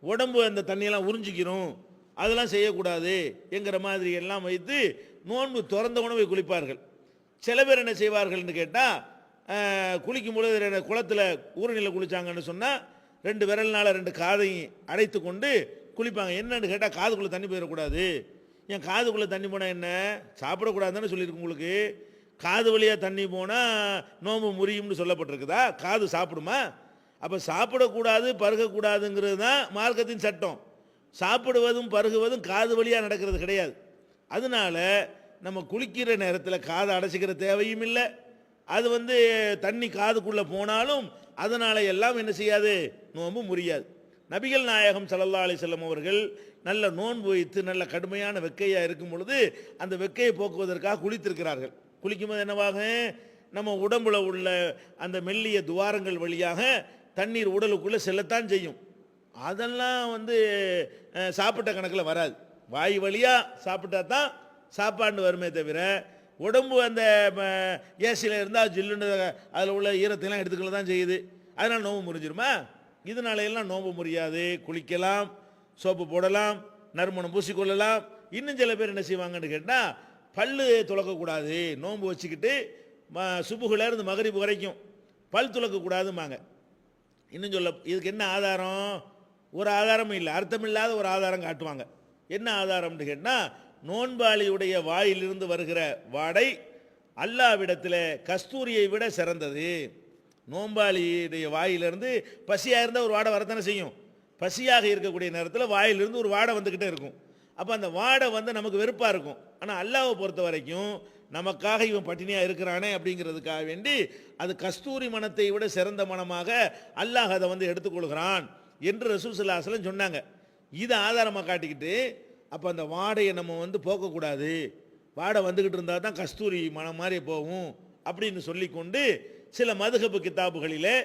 உடம்பு அந்த தண்ணியெல்லாம் உறிஞ்சிக்கிறோம், அதெல்லாம் செய்யக்கூடாது என்கிற மாதிரி எல்லாம் வைத்து நோன்பு திறந்த உணவை குளிப்பார்கள். சில பேர் என்ன செய்வார்கள்னு கேட்டால், குளிக்கும் பொழுது குளத்தில் ஊரணியில் குளித்தாங்கன்னு சொன்னால் 2 விரல்னால 2 காதையும் அடைத்து கொண்டு குளிப்பாங்க. என்னன்னு கேட்டால் காதுக்குள்ளே தண்ணி போயிடக்கூடாது. ஏன் காதுக்குள்ளே தண்ணி போனால் என்ன, சாப்பிடக்கூடாதுன்னு சொல்லியிருக்கு உங்களுக்கு. காது வழியாக தண்ணி போனால் நோம்பு முறியும்னு சொல்லப்பட்டிருக்குதா, காது சாப்பிடுமா? அப்போ சாப்பிடக்கூடாது பருகக்கூடாதுங்கிறது தான் மார்க்கத்தின் சட்டம். சாப்பிடுவதும் பருகுவதும் காது வழியாக நடக்கிறது கிடையாது. அதனால நம்ம குளிக்கிற நேரத்தில் காதை அடைச்சிக்கிற தேவையும் இல்லை. அது தண்ணி காதுக்குள்ளே போனாலும் அதனால எல்லாம் என்ன செய்யாது, நோன்பு முறியாது. நபிகள் நாயகம் ஸல்லல்லாஹு அலைஹி வஸல்லம் அவர்கள் நல்ல நோன்பு வைத்து நல்ல கடுமையான வெக்கையாக இருக்கும் பொழுது அந்த வெக்கையை போக்குவதற்காக குளித்திருக்கிறார்கள். குளிக்கும்போது என்னவாக, நம்ம உடம்புல உள்ள அந்த மெல்லிய துவாரங்கள் வழியாக தண்ணீர் உடலுக்குள்ளே செல்லத்தான் செய்யும். அதெல்லாம் சாப்பிட்ட கணக்கில் வராது. வாய் வழியாக சாப்பிட்டா தான் சாப்பாடு வருமே தவிர உடம்பு அந்த ஏசியில் இருந்தால் ஜில்லுன்னு அதில் உள்ள ஈரத்தையெல்லாம் எடுத்துக்கொள்ள தான் செய்யுது. அதனால் நோம்பு முறிஞ்சிருமா? இதனால எல்லாம் நோம்பு முறியாது. குளிக்கலாம், சோப்பு போடலாம், நறுமணம் பூசிக்கொள்ளலாம். இன்னும் சில பேர் என்ன செய்வாங்கன்னு கேட்டால், பல்லு துலக்கக்கூடாது, நோன்பு வச்சுக்கிட்டு சுபுகுலேருந்து மகரிபு வரைக்கும் பல் துலக்கக்கூடாதுமாங்க. இன்னும் சொல்ல இதுக்கு என்ன ஆதாரம்? ஒரு ஆதாரமும் இல்லை, அர்த்தமில்லாத ஒரு ஆதாரம் காட்டுவாங்க. என்ன ஆதாரம்னு கேட்டால், நோன்பாளியுடைய வாயிலிருந்து வருகிற வாடை அல்லாவிடத்தில் கஸ்தூரியை விட சிறந்தது. நோன்பாளியுடைய வாயிலிருந்து பசியாக இருந்தால் ஒரு வாடை வரத்தானே செய்யும். பசியாக இருக்கக்கூடிய நேரத்தில் வாயிலிருந்து ஒரு வாடை வந்துக்கிட்டே இருக்கும். அப்போ அந்த வாடை வந்து நமக்கு வெறுப்பாக இருக்கும். ஆனால் அல்லாஹ்வை பொறுத்த வரைக்கும் நமக்காக இவன் பட்டினியாக இருக்கிறானே அப்படிங்கிறதுக்காக வேண்டி அது கஸ்தூரி மனத்தை விட சிறந்த மனமாக அல்லாஹ் அதை வந்து எடுத்துக்கொள்கிறான் என்று ரசூல் ஸல்லல்லாஹு அலைஹி வஸல்லம் சொன்னாங்க. இதை ஆதாரமாக காட்டிக்கிட்டு அப்போ அந்த வாடையை நம்ம வந்து போக்கக்கூடாது, வாடை வந்துக்கிட்டு இருந்தால் தான் கஸ்தூரி மனம் மாதிரி போகும் அப்படின்னு சொல்லிக்கொண்டு சில மதுஹப் கிதாபுகளிலே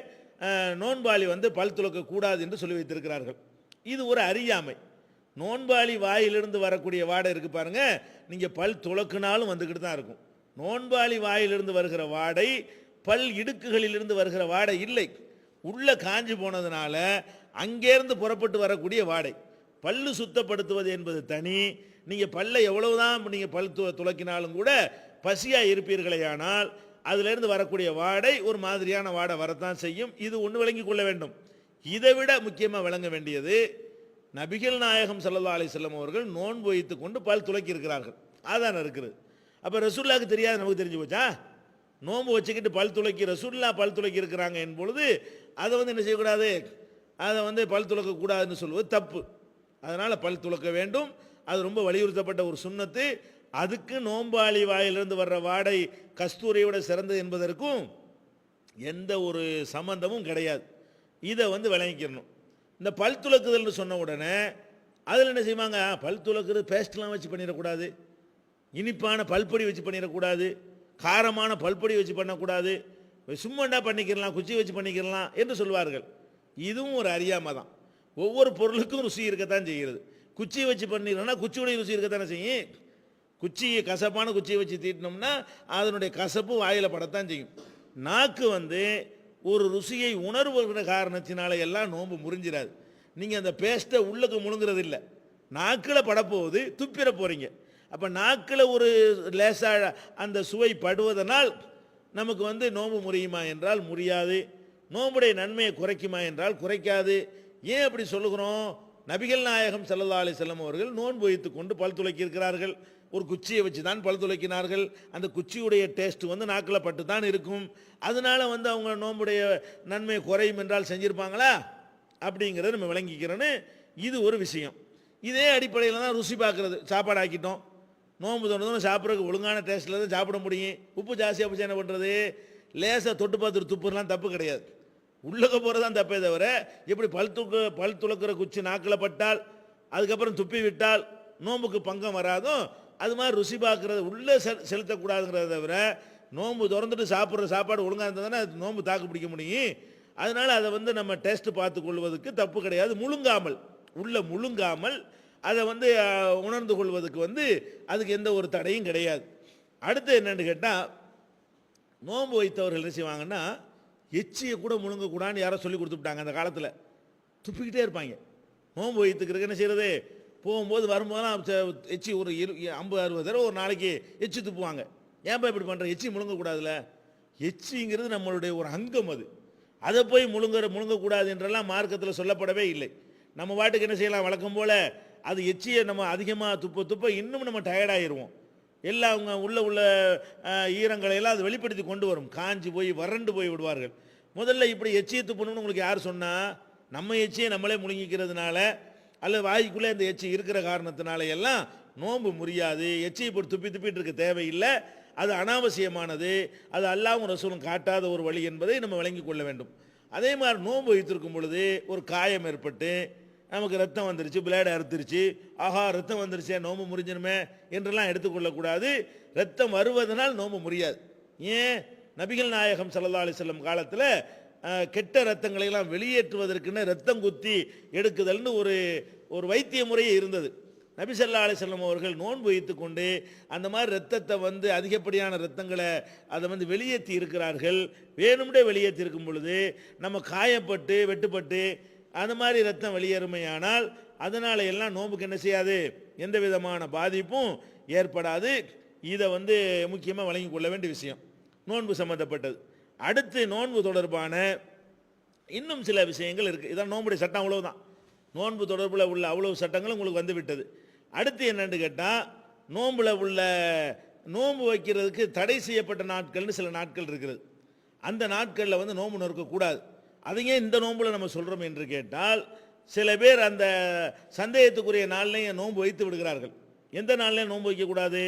நோன்பாளி வந்து பல் துலக்கக்கூடாது என்று சொல்லி வைத்திருக்கிறார்கள். இது ஒரு அறியாமை. நோன்பாளி வாயிலிருந்து வரக்கூடிய வாடை இருக்குது பாருங்க, நீங்கள் பல் துலக்குனாலும் வந்துக்கிட்டு தான் இருக்கும். நோன்பாளி வாயிலிருந்து வருகிற வாடை பல் இடுக்குகளிலிருந்து வருகிற வாடை இல்லை, உள்ள காஞ்சி போனதுனால அங்கேருந்து புறப்பட்டு வரக்கூடிய வாடை. பல்லு சுத்தப்படுத்துவது என்பது தனி. நீங்கள் பல்லை எவ்வளவுதான் நீங்கள் பல் துலக்கினாலும் கூட பசியாக இருப்பீர்களே ஆனால் அதிலிருந்து வரக்கூடிய வாடை ஒரு மாதிரியான வாடை வரத்தான் செய்யும். இது ஒன்று விளங்கிக் கொள்ள வேண்டும். இதை விட முக்கியமாக விளங்க வேண்டியது, நபிகள் நாயகம் ஸல்லல்லாஹு அலைஹி வஸல்லம் அவர்கள் நோன்பு வைத்துக் கொண்டு பல் துலக்கி இருக்கிறார்கள். அதான் இருக்குது. அப்போ ரசூலுல்லாஹ்க்கு தெரியாது, நமக்கு தெரிஞ்சு போச்சா? நோன்பு வச்சுக்கிட்டு பல் துலக்கி ரசூலுல்லாஹ் பல் துலக்கி இருக்கிறாங்க என்பொழுது அதை வந்து என்ன செய்யக்கூடாது, அதை வந்து பல் துலக்கக்கூடாதுன்னு சொல்வது தப்பு. அதனால் பல் துலக்க வேண்டும். அது ரொம்ப வலியுறுத்தப்பட்ட ஒரு சுன்னத்து. அதுக்கு நோன்பாளி வாயிலிருந்து வர்ற வாடை கஸ்தூரியோட சிறந்தது என்பதற்கும் எந்த ஒரு சம்பந்தமும் கிடையாது. இதை வந்து விளங்கிக்கணும். இந்த பல் துலக்குதல்னு சொன்ன உடனே அதில் என்ன செய்வாங்க, பல் துலக்குறது பேஸ்ட்லாம் வச்சு பண்ணிடக்கூடாது, இனிப்பான பல்பொடி வச்சு பண்ணிடக்கூடாது, காரமான பல்பொடி வச்சு பண்ணக்கூடாது, சும்மண்டா பண்ணிக்கிறலாம், குச்சி வச்சு பண்ணிக்கிறலாம் என்று சொல்வார்கள். இதுவும் ஒரு அறியாமை தான். ஒவ்வொரு பொருளுக்கும் ருசி இருக்கத்தான் செய்கிறது. குச்சி வச்சு பண்ணிடணும்னா குச்சியுடைய ருசி இருக்கத்தானே செய்யும். குச்சியை கசப்பான குச்சியை வச்சு தீட்டினோம்னா அதனுடைய கசப்பு வாயில் படத்தான் செய்யும். நாக்கு வந்து ஒரு ருசியை உணர்வுகிற காரணத்தினால எல்லாம் நோன்பு முறிஞ்சிடாது. நீங்கள் அந்த பேஸ்ட்டை உள்ளுக்கு முழுங்குறது இல்லை, நாக்கில் படப்போகுது, துப்பிட போகிறீங்க. அப்போ நாக்கில் ஒரு லேசாக அந்த சுவை படுவதனால் நமக்கு வந்து நோன்பு முறியுமா என்றால் முறியாது. நோன்புடைய நன்மையை குறைக்குமா என்றால் குறைக்காது. ஏன் அப்படி சொல்லுகிறோம்? நபிகள் நாயகம் ஸல்லல்லாஹு அலைஹி வஸல்லம் அவர்கள் நோன்பு வைத்து கொண்டு பல் துலக்கி இருக்கிறார்கள். ஒரு குச்சியை வச்சு தான் பல் துலக்கினார்கள். அந்த குச்சியுடைய டேஸ்ட் வந்து நாக்கில் பட்டு தான் இருக்கும். அதனால வந்து அவங்க நோன்புடைய நன்மை குறையும் என்றால் செஞ்சிருப்பாங்களா அப்படிங்கிறத நம்ம விளங்கிக்கிறோன்னு இது ஒரு விஷயம். இதே அடிப்படையில் தான் ருசி பார்க்குறது. சாப்பாடு ஆக்கிட்டோம், நோன்பு தோணுதுன்னு சாப்பிட்றதுக்கு ஒழுங்கான டேஸ்ட்டில் தான் சாப்பிட முடியும். உப்பு ஜாஸ்தியாக போச்சு என்ன பண்ணுறது? லேசாக தொட்டு பார்த்துட்டு துப்புலாம் தப்பு கிடையாது, உள்ளக்க போகிறது தான் தப்பே தவிர எப்படி பல் துலக்கிற குச்சி நாக்கில் பட்டால் அதுக்கப்புறம் துப்பி விட்டால் நோம்புக்கு பங்கம் வராதும் அது மாதிரி ருசி பார்க்குறது உள்ளே செலுத்தக்கூடாதுங்கிறத தவிர நோம்பு திறந்துட்டு சாப்பிட்ற சாப்பாடு ஒழுங்காக இருந்தால் தானே அது நோம்பு தாக்கு பிடிக்க முடியும். அதனால் அதை வந்து நம்ம டேஸ்ட்டு பார்த்து கொள்வதற்கு தப்பு கிடையாது. முழுங்காமல் முழுங்காமல் அதை வந்து உணர்ந்து கொள்வதற்கு வந்து அதுக்கு எந்த ஒரு தடையும் கிடையாது. அடுத்து என்னென்னு கேட்டால், நோன்பு வைத்தவர்கள் என்ன செய்வாங்கன்னா எச்சியை கூட முழுங்கக்கூடாதுன்னு யாரோ சொல்லி கொடுத்துட்டாங்க. அந்த காலத்தில் துப்பிக்கிட்டே இருப்பாங்க. நோன்பு வைத்துக்கிறதுக்கு என்ன செய்கிறது, போகும்போது வரும்போதெல்லாம் எச்சி ஒரு 50-60 தடவை ஒரு நாளைக்கு எச்சி துப்புவாங்க. ஏன்பா இப்படி பண்ணுற? எச்சி முழுங்கக்கூடாதுல்ல. எச்சிங்கிறது நம்மளுடைய ஒரு அங்கம், அதை போய் முழுங்கக்கூடாது என்றெல்லாம் மார்க்கத்தில் சொல்லப்படவே இல்லை. நம்ம வாட்டுக்கு என்ன செய்யலாம், வழக்கம் போல் அது எச்சியை நம்ம அதிகமாக துப்ப இன்னும் நம்ம டயர்டாகிடுவோம். எல்லாம் அவங்க உள்ள ஈரங்களையெல்லாம் அது வெளிப்படுத்தி கொண்டு வரும். காஞ்சி போய் வறண்டு போய் விடுவார்கள். முதல்ல இப்படி எச்சியை துப்பணும்னு உங்களுக்கு யார் சொன்னால்? நம்ம எச்சியை நம்மளே முழுங்கிக்கிறதுனால அல்லது வாய்க்குள்ளே இந்த எச்சி இருக்கிற காரணத்தினால எல்லாம் நோன்பு முறியாது. எச்சியை போட்டு துப்பிட்டு இருக்க தேவையில்லை. அது அனாவசியமானது. அது அல்லாஹ்வும் ரசூலும் காட்டாத ஒரு வழி என்பதை நம்ம விளங்கி கொள்ள வேண்டும். அதே மாதிரி நோன்பு வைத்திருக்கும் பொழுது ஒரு காயம் ஏற்பட்டு நமக்கு ரத்தம் வந்துருச்சு, பிளேடு அறுத்துருச்சு, ஆஹா ரத்தம் வந்துருச்சே நோம்பு முறிஞ்சிருமே என்றெல்லாம் எடுத்துக்கொள்ளக்கூடாது. ரத்தம் வருவதனால் நோம்பு முறியாது. ஏன்? நபிகள் நாயகம் ஸல்லல்லாஹு அலைஹி வஸல்லம் காலத்தில் கெட்ட ரத்தங்களையெல்லாம் வெளியேற்றுவதற்குன்னு ரத்தம் குத்தி எடுக்குதல்னு ஒரு வைத்திய முறையே இருந்தது. நபி ஸல்லல்லாஹு அலைஹி வஸல்லம் அவர்கள் நோன்பு வைத்து கொண்டு அந்த மாதிரி ரத்தத்தை வந்து அதிகப்படியான ரத்தங்களை அதை வந்து வெளியேற்றி இருக்கிறார்கள். வேணும்னே வெளியேற்றி இருக்கும் பொழுது நம்ம காயப்பட்டு வெட்டுப்பட்டு அந்த மாதிரி ரத்தம் வெளியேறுமையானால் அதனால எல்லாம் நோன்புக்கு என்ன செய்யாது, எந்த விதமான பாதிப்பும் ஏற்படாது. இதை வந்து முக்கியமாக வழங்கி கொள்ள வேண்டிய விஷயம் நோன்பு சம்பந்தப்பட்டது. அடுத்து நோன்பு தொடர்பான இன்னும் சில விஷயங்கள் இருக்குது. இதான் நோன்புடைய சட்டம், அவ்வளவுதான். நோன்பு தொடர்பில் உள்ள அவ்வளவு சட்டங்களும் உங்களுக்கு வந்து விட்டது. அடுத்து என்னன்னு கேட்டால், நோன்புல உள்ள நோன்பு வைக்கிறதுக்கு தடை செய்யப்பட்ட நாட்கள்னு சில நாட்கள் இருக்கிறது. அந்த நாட்களில் வந்து நோன்பு நோக்கக்கூடாது. அதையே இந்த நோன்புல நம்ம சொல்கிறோம் என்று கேட்டால், சில பேர் அந்த சந்தேகத்துக்குரிய நாள்லையும் நோன்பு வைத்து விடுகிறார்கள். எந்த நாள்லையும் நோன்பு வைக்கக்கூடாது?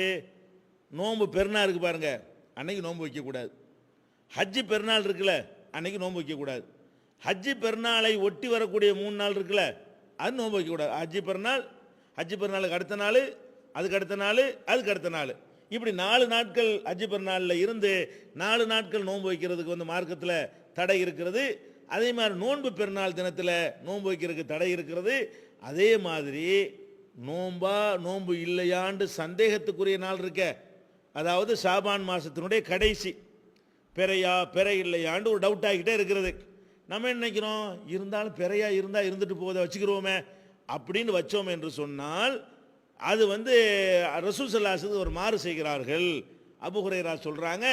நோன்பு பெருநாள் இருக்கு பாருங்க, அன்னைக்கு நோன்பு வைக்கக்கூடாது. ஹஜ்ஜி பெருநாள் இருக்குல்ல, அன்னைக்கு நோன்பு வைக்கக்கூடாது. ஹஜ்ஜி பெருநாளை ஒட்டி வரக்கூடிய 3 நாள் இருக்குல்ல, அது நோன்பு வைக்கக்கூடாது. ஹஜ்ஜி பெருநாளுக்கு அடுத்த நாள், அதுக்கு அடுத்த நாள், அதுக்கு அடுத்த நாள், இப்படி 4 நாட்கள் ஹஜ்ஜி பெருநாளில் இருந்து 4 நாட்கள் நோன்பு வைக்கிறதுக்கு வந்து மார்க்கத்தில் தடை இருக்கிறது. அதே மாதிரி நோன்பு பெருநாள் தினத்தில் நோன்பு வைக்கிறதுக்கு தடை இருக்கிறது. அதே மாதிரி நோன்பு இல்லையாண்டு சந்தேகத்துக்குரிய நாள் இருக்க, அதாவது ஷாபான் மாதத்தினுடைய கடைசி பெறை இல்லையாண்டு ஒரு டவுட் ஆகிட்டே இருக்கிறது. நம்ம என்ன நினைக்கிறோம், இருந்தாலும் பெறையா இருந்தால் இருந்துட்டு போதை வச்சுக்கிறோமே அப்படின்னு வச்சோம் என்று சொன்னால், அது வந்து ரசூல் ஸல்லல்லாஹு அலைஹி வஸல்லம் ஒரு மாறு செய்கிறார்கள். அபூ ஹுரைரா சொல்றாங்க,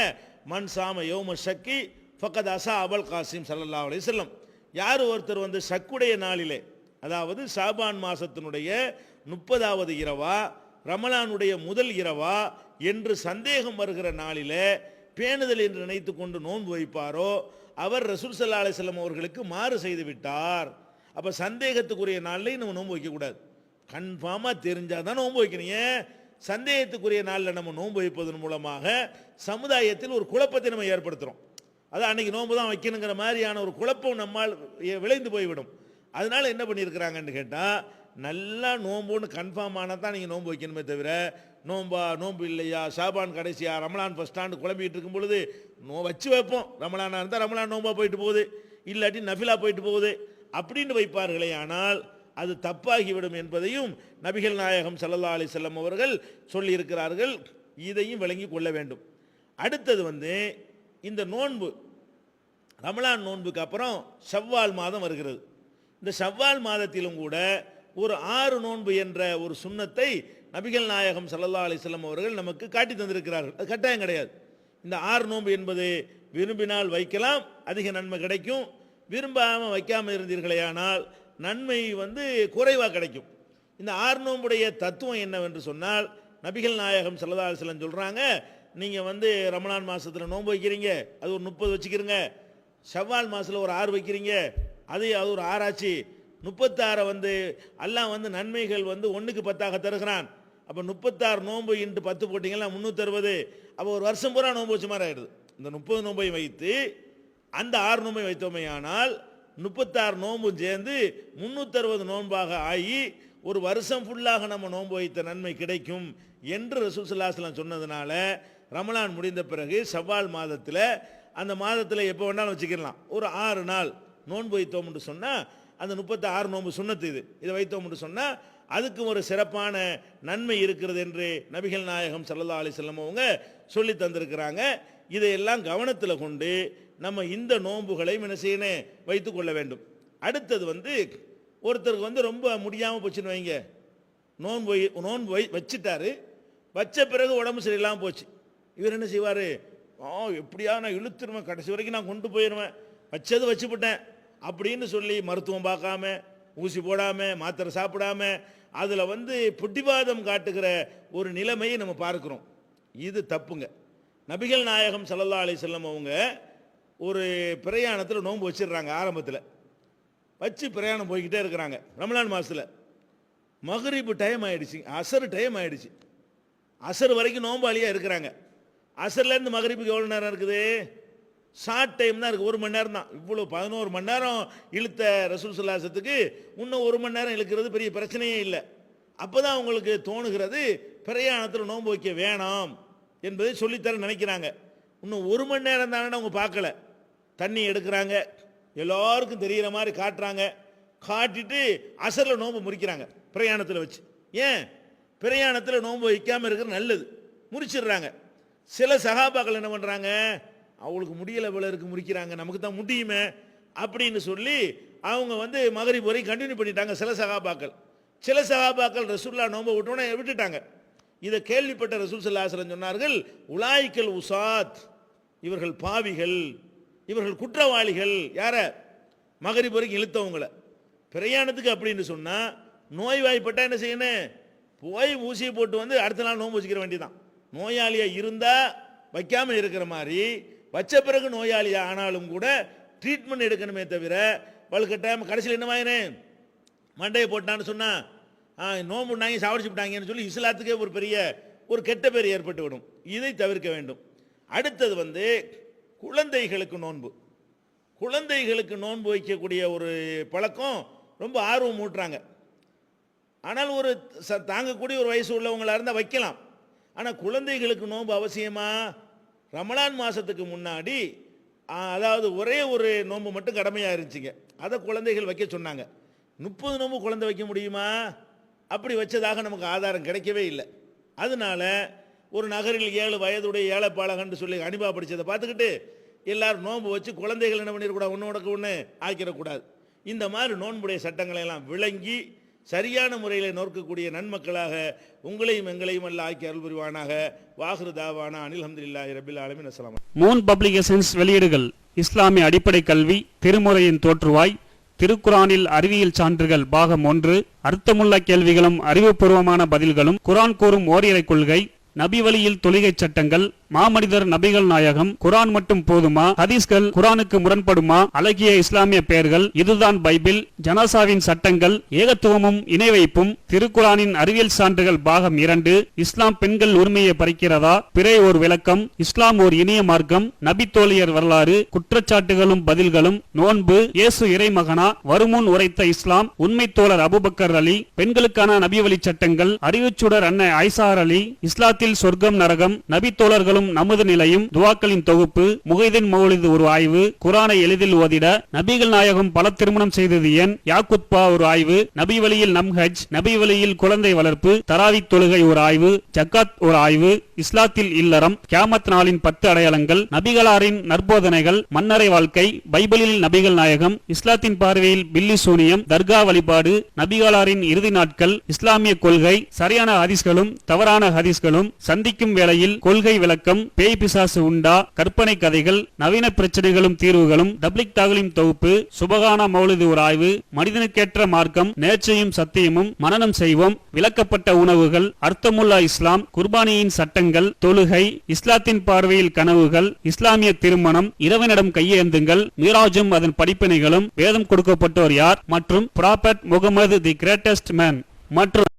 மன் சாம யௌம ஷக்கி ஃபக்கத் அஸா அபுல் காசிம் ஸல்லல்லாஹு அலைஹி வஸல்லம். யார் ஒருத்தர் வந்து ஷக்குடைய நாளிலே, அதாவது ஷாபான் மாசத்தினுடைய 30வது இரவா ரமலானுடைய முதல் இரவா என்று சந்தேகம் வருகிற நாளிலே பேணுதல் என்று நினைத்து கொண்டு நோன்பு வைப்பாரோ அவர் ரசூல் ஸல்லல்லாஹு அலைஹி வஸல்லம் அவர்களுக்கு மாறு செய்து விட்டார். அப்போ சந்தேகத்துக்குரிய நாளில் நம்ம நோன்பு வைக்கக்கூடாது. கன்ஃபார்மாக தெரிஞ்சால் தான் நோன்பு வைக்கணும். ஏன்? சந்தேகத்துக்குரிய நாளில் நம்ம நோன்பு வைப்பதன் மூலமாக சமுதாயத்தில் ஒரு குழப்பத்தை நம்ம ஏற்படுத்துகிறோம். அது அன்னைக்கு நோன்பு தான் வைக்கணுங்கிற மாதிரியான ஒரு குழப்பம் நம்மால் விளைந்து போய்விடும். அதனால என்ன பண்ணியிருக்கிறாங்கன்னு கேட்டால், நல்லா நோன்புன்னு கன்ஃபார்ம் ஆனால் தான் நீங்கள் நோன்பு வைக்கணுமே தவிர, நோன்பு இல்லையா, ஷாபான் கடைசியா, ரமலான் ஃபர்ஸ்ட் ஆண்டு குழம்பிட்டு இருக்கும் பொழுது வச்சு வைப்போம். ரமலானாக இருந்தால் ரமலான் நோன்பா போயிட்டு போகுது, இல்லாட்டி நஃபிலா போயிட்டு போகுது அப்படின்னு வைப்பார்களே, ஆனால் அது தப்பாகிவிடும் என்பதையும் நபிகள் நாயகம் ஸல்லல்லாஹு அலைஹி வஸல்லம் அவர்கள் சொல்லியிருக்கிறார்கள். இதையும் விளங்கி கொள்ள வேண்டும். அடுத்தது வந்து இந்த நோன்பு, ரமலான் நோன்புக்கு அப்புறம் ஷவ்வால் மாதம் வருகிறது. இந்த ஷவ்வால் மாதத்திலும் கூட ஒரு 6 நோன்பு என்ற ஒரு சுன்னத்தை நபிகள் நாயகம் ஸல்லல்லாஹு அலைஹி வஸல்லம் அவர்கள் நமக்கு காட்டி தந்திருக்கிறார்கள். அது கட்டாயம் கிடையாது. இந்த 6 நோன்பு என்பது விரும்பினால் வைக்கலாம், அதிக நன்மை கிடைக்கும். விரும்பாமல் வைக்காமல் இருந்தீர்களேயானால் நன்மை வந்து குறைவாக கிடைக்கும். இந்த 6 நோன்புடைய தத்துவம் என்னவென்று சொன்னால், நபிகள் நாயகம் ஸல்லல்லாஹு அலைஹி வஸல்லம் சொல்கிறாங்க, நீங்கள் வந்து ரமலான் மாதத்தில் நோன்பு வைக்கிறீங்க, அது ஒரு 30 வச்சுக்கிறீங்க. ஷவ்வால் மாதத்தில் ஒரு 6 வைக்கிறீங்க, அது ஒரு 6 ஆச்சு. 36 வந்து அல்லாஹ் வந்து நன்மைகள் வந்து 1க்கு 10 தருகிறான். அப்போ 36 நோன்பு இன்று 10 போட்டிங்கன்னா 360. அப்போ ஒரு வருஷம் பூரா நோன்பு வச்ச மாதிரி ஆயிடுது. இந்த 30 நோன்பை வைத்து அந்த 6 நோன்பை வைத்தோமே ஆனால் 36 நோன்பும் சேர்ந்து 360 நோன்பாக ஆகி ஒரு வருஷம் ஃபுல்லாக நம்ம நோன்பு வைத்த நன்மை கிடைக்கும் என்று ரசூல் ஸல்லல்லாஹு அலைஹி வஸல்லம் சொன்னதுனால, ரமலான் முடிந்த பிறகு ஷவ்வால் மாதத்தில், அந்த மாதத்தில் எப்போ வேணாலும் வச்சுக்கலாம், ஒரு 6 நாள் நோன்பு வைத்தோம் என்று சொன்னால், அந்த 36 நோன்பு சுன்னத்து இதை வைத்தோம் என்று சொன்னால் அதுக்கு ஒரு சிறப்பான நன்மை இருக்கிறது என்று நபிகள் நாயகம் ஸல்லல்லாஹு அலைஹி வஸல்லம் அவங்க சொல்லி தந்திருக்கிறாங்க. இதையெல்லாம் கவனத்தில் கொண்டு நம்ம இந்த நோன்புகளை என்ன செய்யணும், வைத்து கொள்ள வேண்டும். அடுத்தது வந்து ஒருத்தருக்கு வந்து ரொம்ப முடியாமல் போச்சுன்னு வைங்க, நோன்பு வச்சுட்டாரு, வச்ச பிறகு உடம்பு சரியில்லாமல் போச்சு. இவர் என்ன செய்வார், எப்படியா நான் இழுத்துருவேன், கடைசி வரைக்கும் நான் கொண்டு போயிடுவேன், வச்சது வச்சுவிட்டேன் அப்படின்னு சொல்லி மருத்துவம் பார்க்காம, ஊசி போடாமல், மாத்திரை சாப்பிடாம, அதில் வந்து பிடிவாதம் காட்டுகிற ஒரு நிலைமையை நம்ம பார்க்கிறோம். இது தப்புங்க. நபிகள் நாயகம் ஸல்லல்லாஹு அலைஹி வஸல்லம் அவங்க ஒரு பிரயாணத்தில் நோன்பு வச்சிடுறாங்க. ஆரம்பத்தில் வச்சு பிரயாணம் போய்கிட்டே இருக்கிறாங்க. ரமலான் மாதத்தில் மக்ரிப் டைம் ஆகிடுச்சு, அசர் டைம் ஆகிடுச்சு. அசர் வரைக்கும் நோம்பாளியாக இருக்கிறாங்க. அசர்லேருந்து மக்ரிப்புக்கு எவ்வளோ நேரம் இருக்குது? ஷார்ட் டைம் தான் இருக்குது, 1 மணி நேரம் தான். இவ்வளோ 11 மணி நேரம் இழுத்த ரசூல் ஸல்லல்லாஹு அலைஹி வஸல்லத்துக்கு இன்னும் 1 மணி நேரம் இழுக்கிறது பெரிய பிரச்சனையே இல்லை. அப்போ தான் அவங்களுக்கு தோணுகிறது பிரயாணத்தில் நோன்பு வைக்க வேணாம் என்பதை சொல்லித்தர நினைக்கிறாங்க. இன்னும் 1 மணி நேரம் தானே அவங்க பார்க்கல. தண்ணி எடுக்கிறாங்க, எல்லாருக்கும் தெரிகிற மாதிரி காட்டுறாங்க, காட்டிட்டு அசரில் நோன்பு முறிக்கிறாங்க பிரயாணத்தில் வச்சு. ஏன்? பிரயாணத்தில் நோன்பு வைக்காமல் இருக்கிறது நல்லது, முறிச்சிடுறாங்க. சில சகாபாக்கள் என்ன பண்ணுறாங்க, அவங்களுக்கு முடியலை போல இருக்கு, முறிக்கிறாங்க, நமக்கு தான் முடியுமே அப்படின்னு சொல்லி அவங்க வந்து மகரிப் வரை கண்டினியூ பண்ணிட்டாங்க. சில சகாபாக்கள் ரசூலுல்லாஹ் நோன்பை விட்டோன்னே விட்டுட்டாங்க. இதை கேள்விப்பட்ட ரசூல் ஸல்லல்லாஹு அலைஹி வஸல்லம் சொன்னார்கள், உலாய்க்கல் உசாத், இவர்கள் பாவிகள், இவர்கள் குற்றவாளிகள். யார? மகரிப் வரைக்கும் இழுத்தவங்களை. பிரயாணத்துக்கு அப்படின்னு சொன்னால் நோய்வாய்ப்பட்டால் என்ன செய்யணும், போய் ஊசியை போட்டு வந்து அடுத்த நாள் நோன்பு வச்சுக்கிற வேண்டியதான். நோயாளியாக இருந்தால் வைக்காமல் இருக்கிற மாதிரி வச்ச பிறகு நோயாளி ஆனாலும் கூட ட்ரீட்மெண்ட் எடுக்கணுமே தவிர வலுக்கட்டாயம் கடைசியில் என்னவாயினே மண்டையை போட்டான்னு சொன்னா நோம்பு நாங்க சாவடிச்சு விட்டாங்கன்னு சொல்லி இஸ்லாத்துக்கே ஒரு பெரிய ஒரு கெட்ட பேர் ஏற்பட்டு விடும். இதை தவிர்க்க வேண்டும். அடுத்தது குழந்தைகளுக்கு நோன்பு. குழந்தைகளுக்கு நோன்பு வைக்கக்கூடிய ஒரு பழக்கம் ரொம்ப ஆர்வம் ஊட்டுறாங்க. ஆனால் ஒரு தாங்கக்கூடிய ஒரு வயசு உள்ளவங்களா இருந்தால் வைக்கலாம். ஆனால் குழந்தைகளுக்கு நோன்பு அவசியமா? ரமலான் மாதத்துக்கு முன்னாடி அதாவது ஒரே ஒரு நோன்பு மட்டும் கடமையாக இருந்துச்சுங்க. அதை குழந்தைகள் வைக்க சொன்னாங்க. 30 நோன்பு குழந்தை வைக்க முடியுமா? அப்படி வச்சதாக நமக்கு ஆதாரம் கிடைக்கவே இல்லை. அதனால ஒரு நகரில் 7 வயதுடைய ஏழைப்பாளகன்னு சொல்லி அனிபா படித்ததை பார்த்துக்கிட்டு எல்லாரும் நோன்பு வச்சு குழந்தைகள் என்ன பண்ணிடக்கூடாது, ஒன்று ஆக்கிடக்கூடாது. இந்த மாதிரி நோன்புடைய சட்டங்களை எல்லாம் விளங்கி சரியான முறையில் நோக்கக்கூடிய நன்மக்களாக உங்களையும் எங்களையும் எல்லாம் ஆக்கி அருள் புரிவானாக. வாஹிரு தாவானா அனில் ஹம்துலில்லாஹி ரப்பில் ஆலமீன். அஸ்ஸலாமு அலைக்கும். மூன் பப்ளிகேஷன்ஸ் வெளியீடுகள்: இஸ்லாமிய அடிப்படை கல்வி, திருமுறையின் தோற்றுவாய், திருக்குரானில் அறிவியல் சான்றுகள் பாகம் 1, அர்த்தமுள்ள கேள்விகளும் அறிவுபூர்வமான பதில்களும், குரான் கூறும் ஓரிரை கொள்கை, நபி வழியில் தொழுகை சட்டங்கள், மாமனிதர் நபிகள் நாயகம், குரான் மட்டும் போதுமா, ஹதீஸ்கள் குரானுக்கு முரண்படுமா, அழகிய இஸ்லாமிய பெயர்கள், இதுதான் பைபிள், ஜனாசாவின் சட்டங்கள், ஏகத்துவமும் இணை வைப்பும், திருக்குரானின் அறிவியல் சான்றுகள் பாகம் 2, இஸ்லாம் பெண்கள் உரிமையை பறிக்கிறதா, பிறை ஒரு விளக்கம், இஸ்லாம் ஓர் இனிய மார்க்கம், நபி தோழியர் வரலாறு, குற்றச்சாட்டுகளும் பதில்களும், நோன்பு, இயேசு இறைமகனா, வருமுன் உரைத்த இஸ்லாம், உண்மை தோழர் அபுபக்கர் அலி, பெண்களுக்கான நபி வழி சட்டங்கள், அறிவுச்சுடர் அன்னை ஐசார் அலி, இஸ்லாத்தில் சொர்க்கம் நரகம், நபி தோழர்களும் நமது நிலையும், துவாக்களின் தொகுப்பு, முகைதீன் மௌலிது ஒரு ஆய்வு, குரானை எளிதில் ஓதிட, நபிகள் நாயகம் பல திருமணம் செய்தது ஏன், யாக்குத்பா ஒரு ஆய்வு, நபி வழியில் நம்ஹஜ், நபி வழியில் குழந்தை வளர்ப்பு, தராவி தொழுகை ஒரு ஆய்வு, ஜக்காத் ஒரு ஆய்வு, இஸ்லாத்தில் இல்லறம், கியாமத் நாளின் 10 அடையாளங்கள், நபிகளாரின் நற்போதனைகள், மன்னரை வாழ்க்கை, பைபிளில் நபிகள் நாயகம், இஸ்லாத்தின் பார்வையில் பில்லி சூனியம், தர்கா வழிபாடு, நபிகளாரின் இறுதி நாட்கள், இஸ்லாமிய கொள்கை, சரியான ஹதீஸ்களும் தவறான ஹதீஸ்களும், சந்திக்கும் வேளையில் கொள்கை விளக்கம், பேய் பிசாசு உண்டா, கற்பனை கதைகள், நவீன பிரச்சனைகளும் தீர்வுகளும், தப்லிக் தாகலின் தொகுப்பு, சுபகானா மௌலிது ஒரு ஆய்வு, மனிதனுக்கேற்ற மார்க்கம், நேர்ச்சையும் சத்தியமும், மனனம் செய்வோம், விளக்கப்பட்ட உணவுகள், அர்த்தமுல்லா இஸ்லாம், குர்பானியின் சட்டங்கள், தொழுகை, இஸ்லாத்தின் பார்வையில் கனவுகள், இஸ்லாமிய திருமணம், இறைவனிடம் கையேந்துங்கள், மீராஜும் அதன் படிப்பினைகளும், வேதம் கொடுக்கப்பட்டோர் யார் மற்றும் prophet Mohammed the greatest man மற்றும்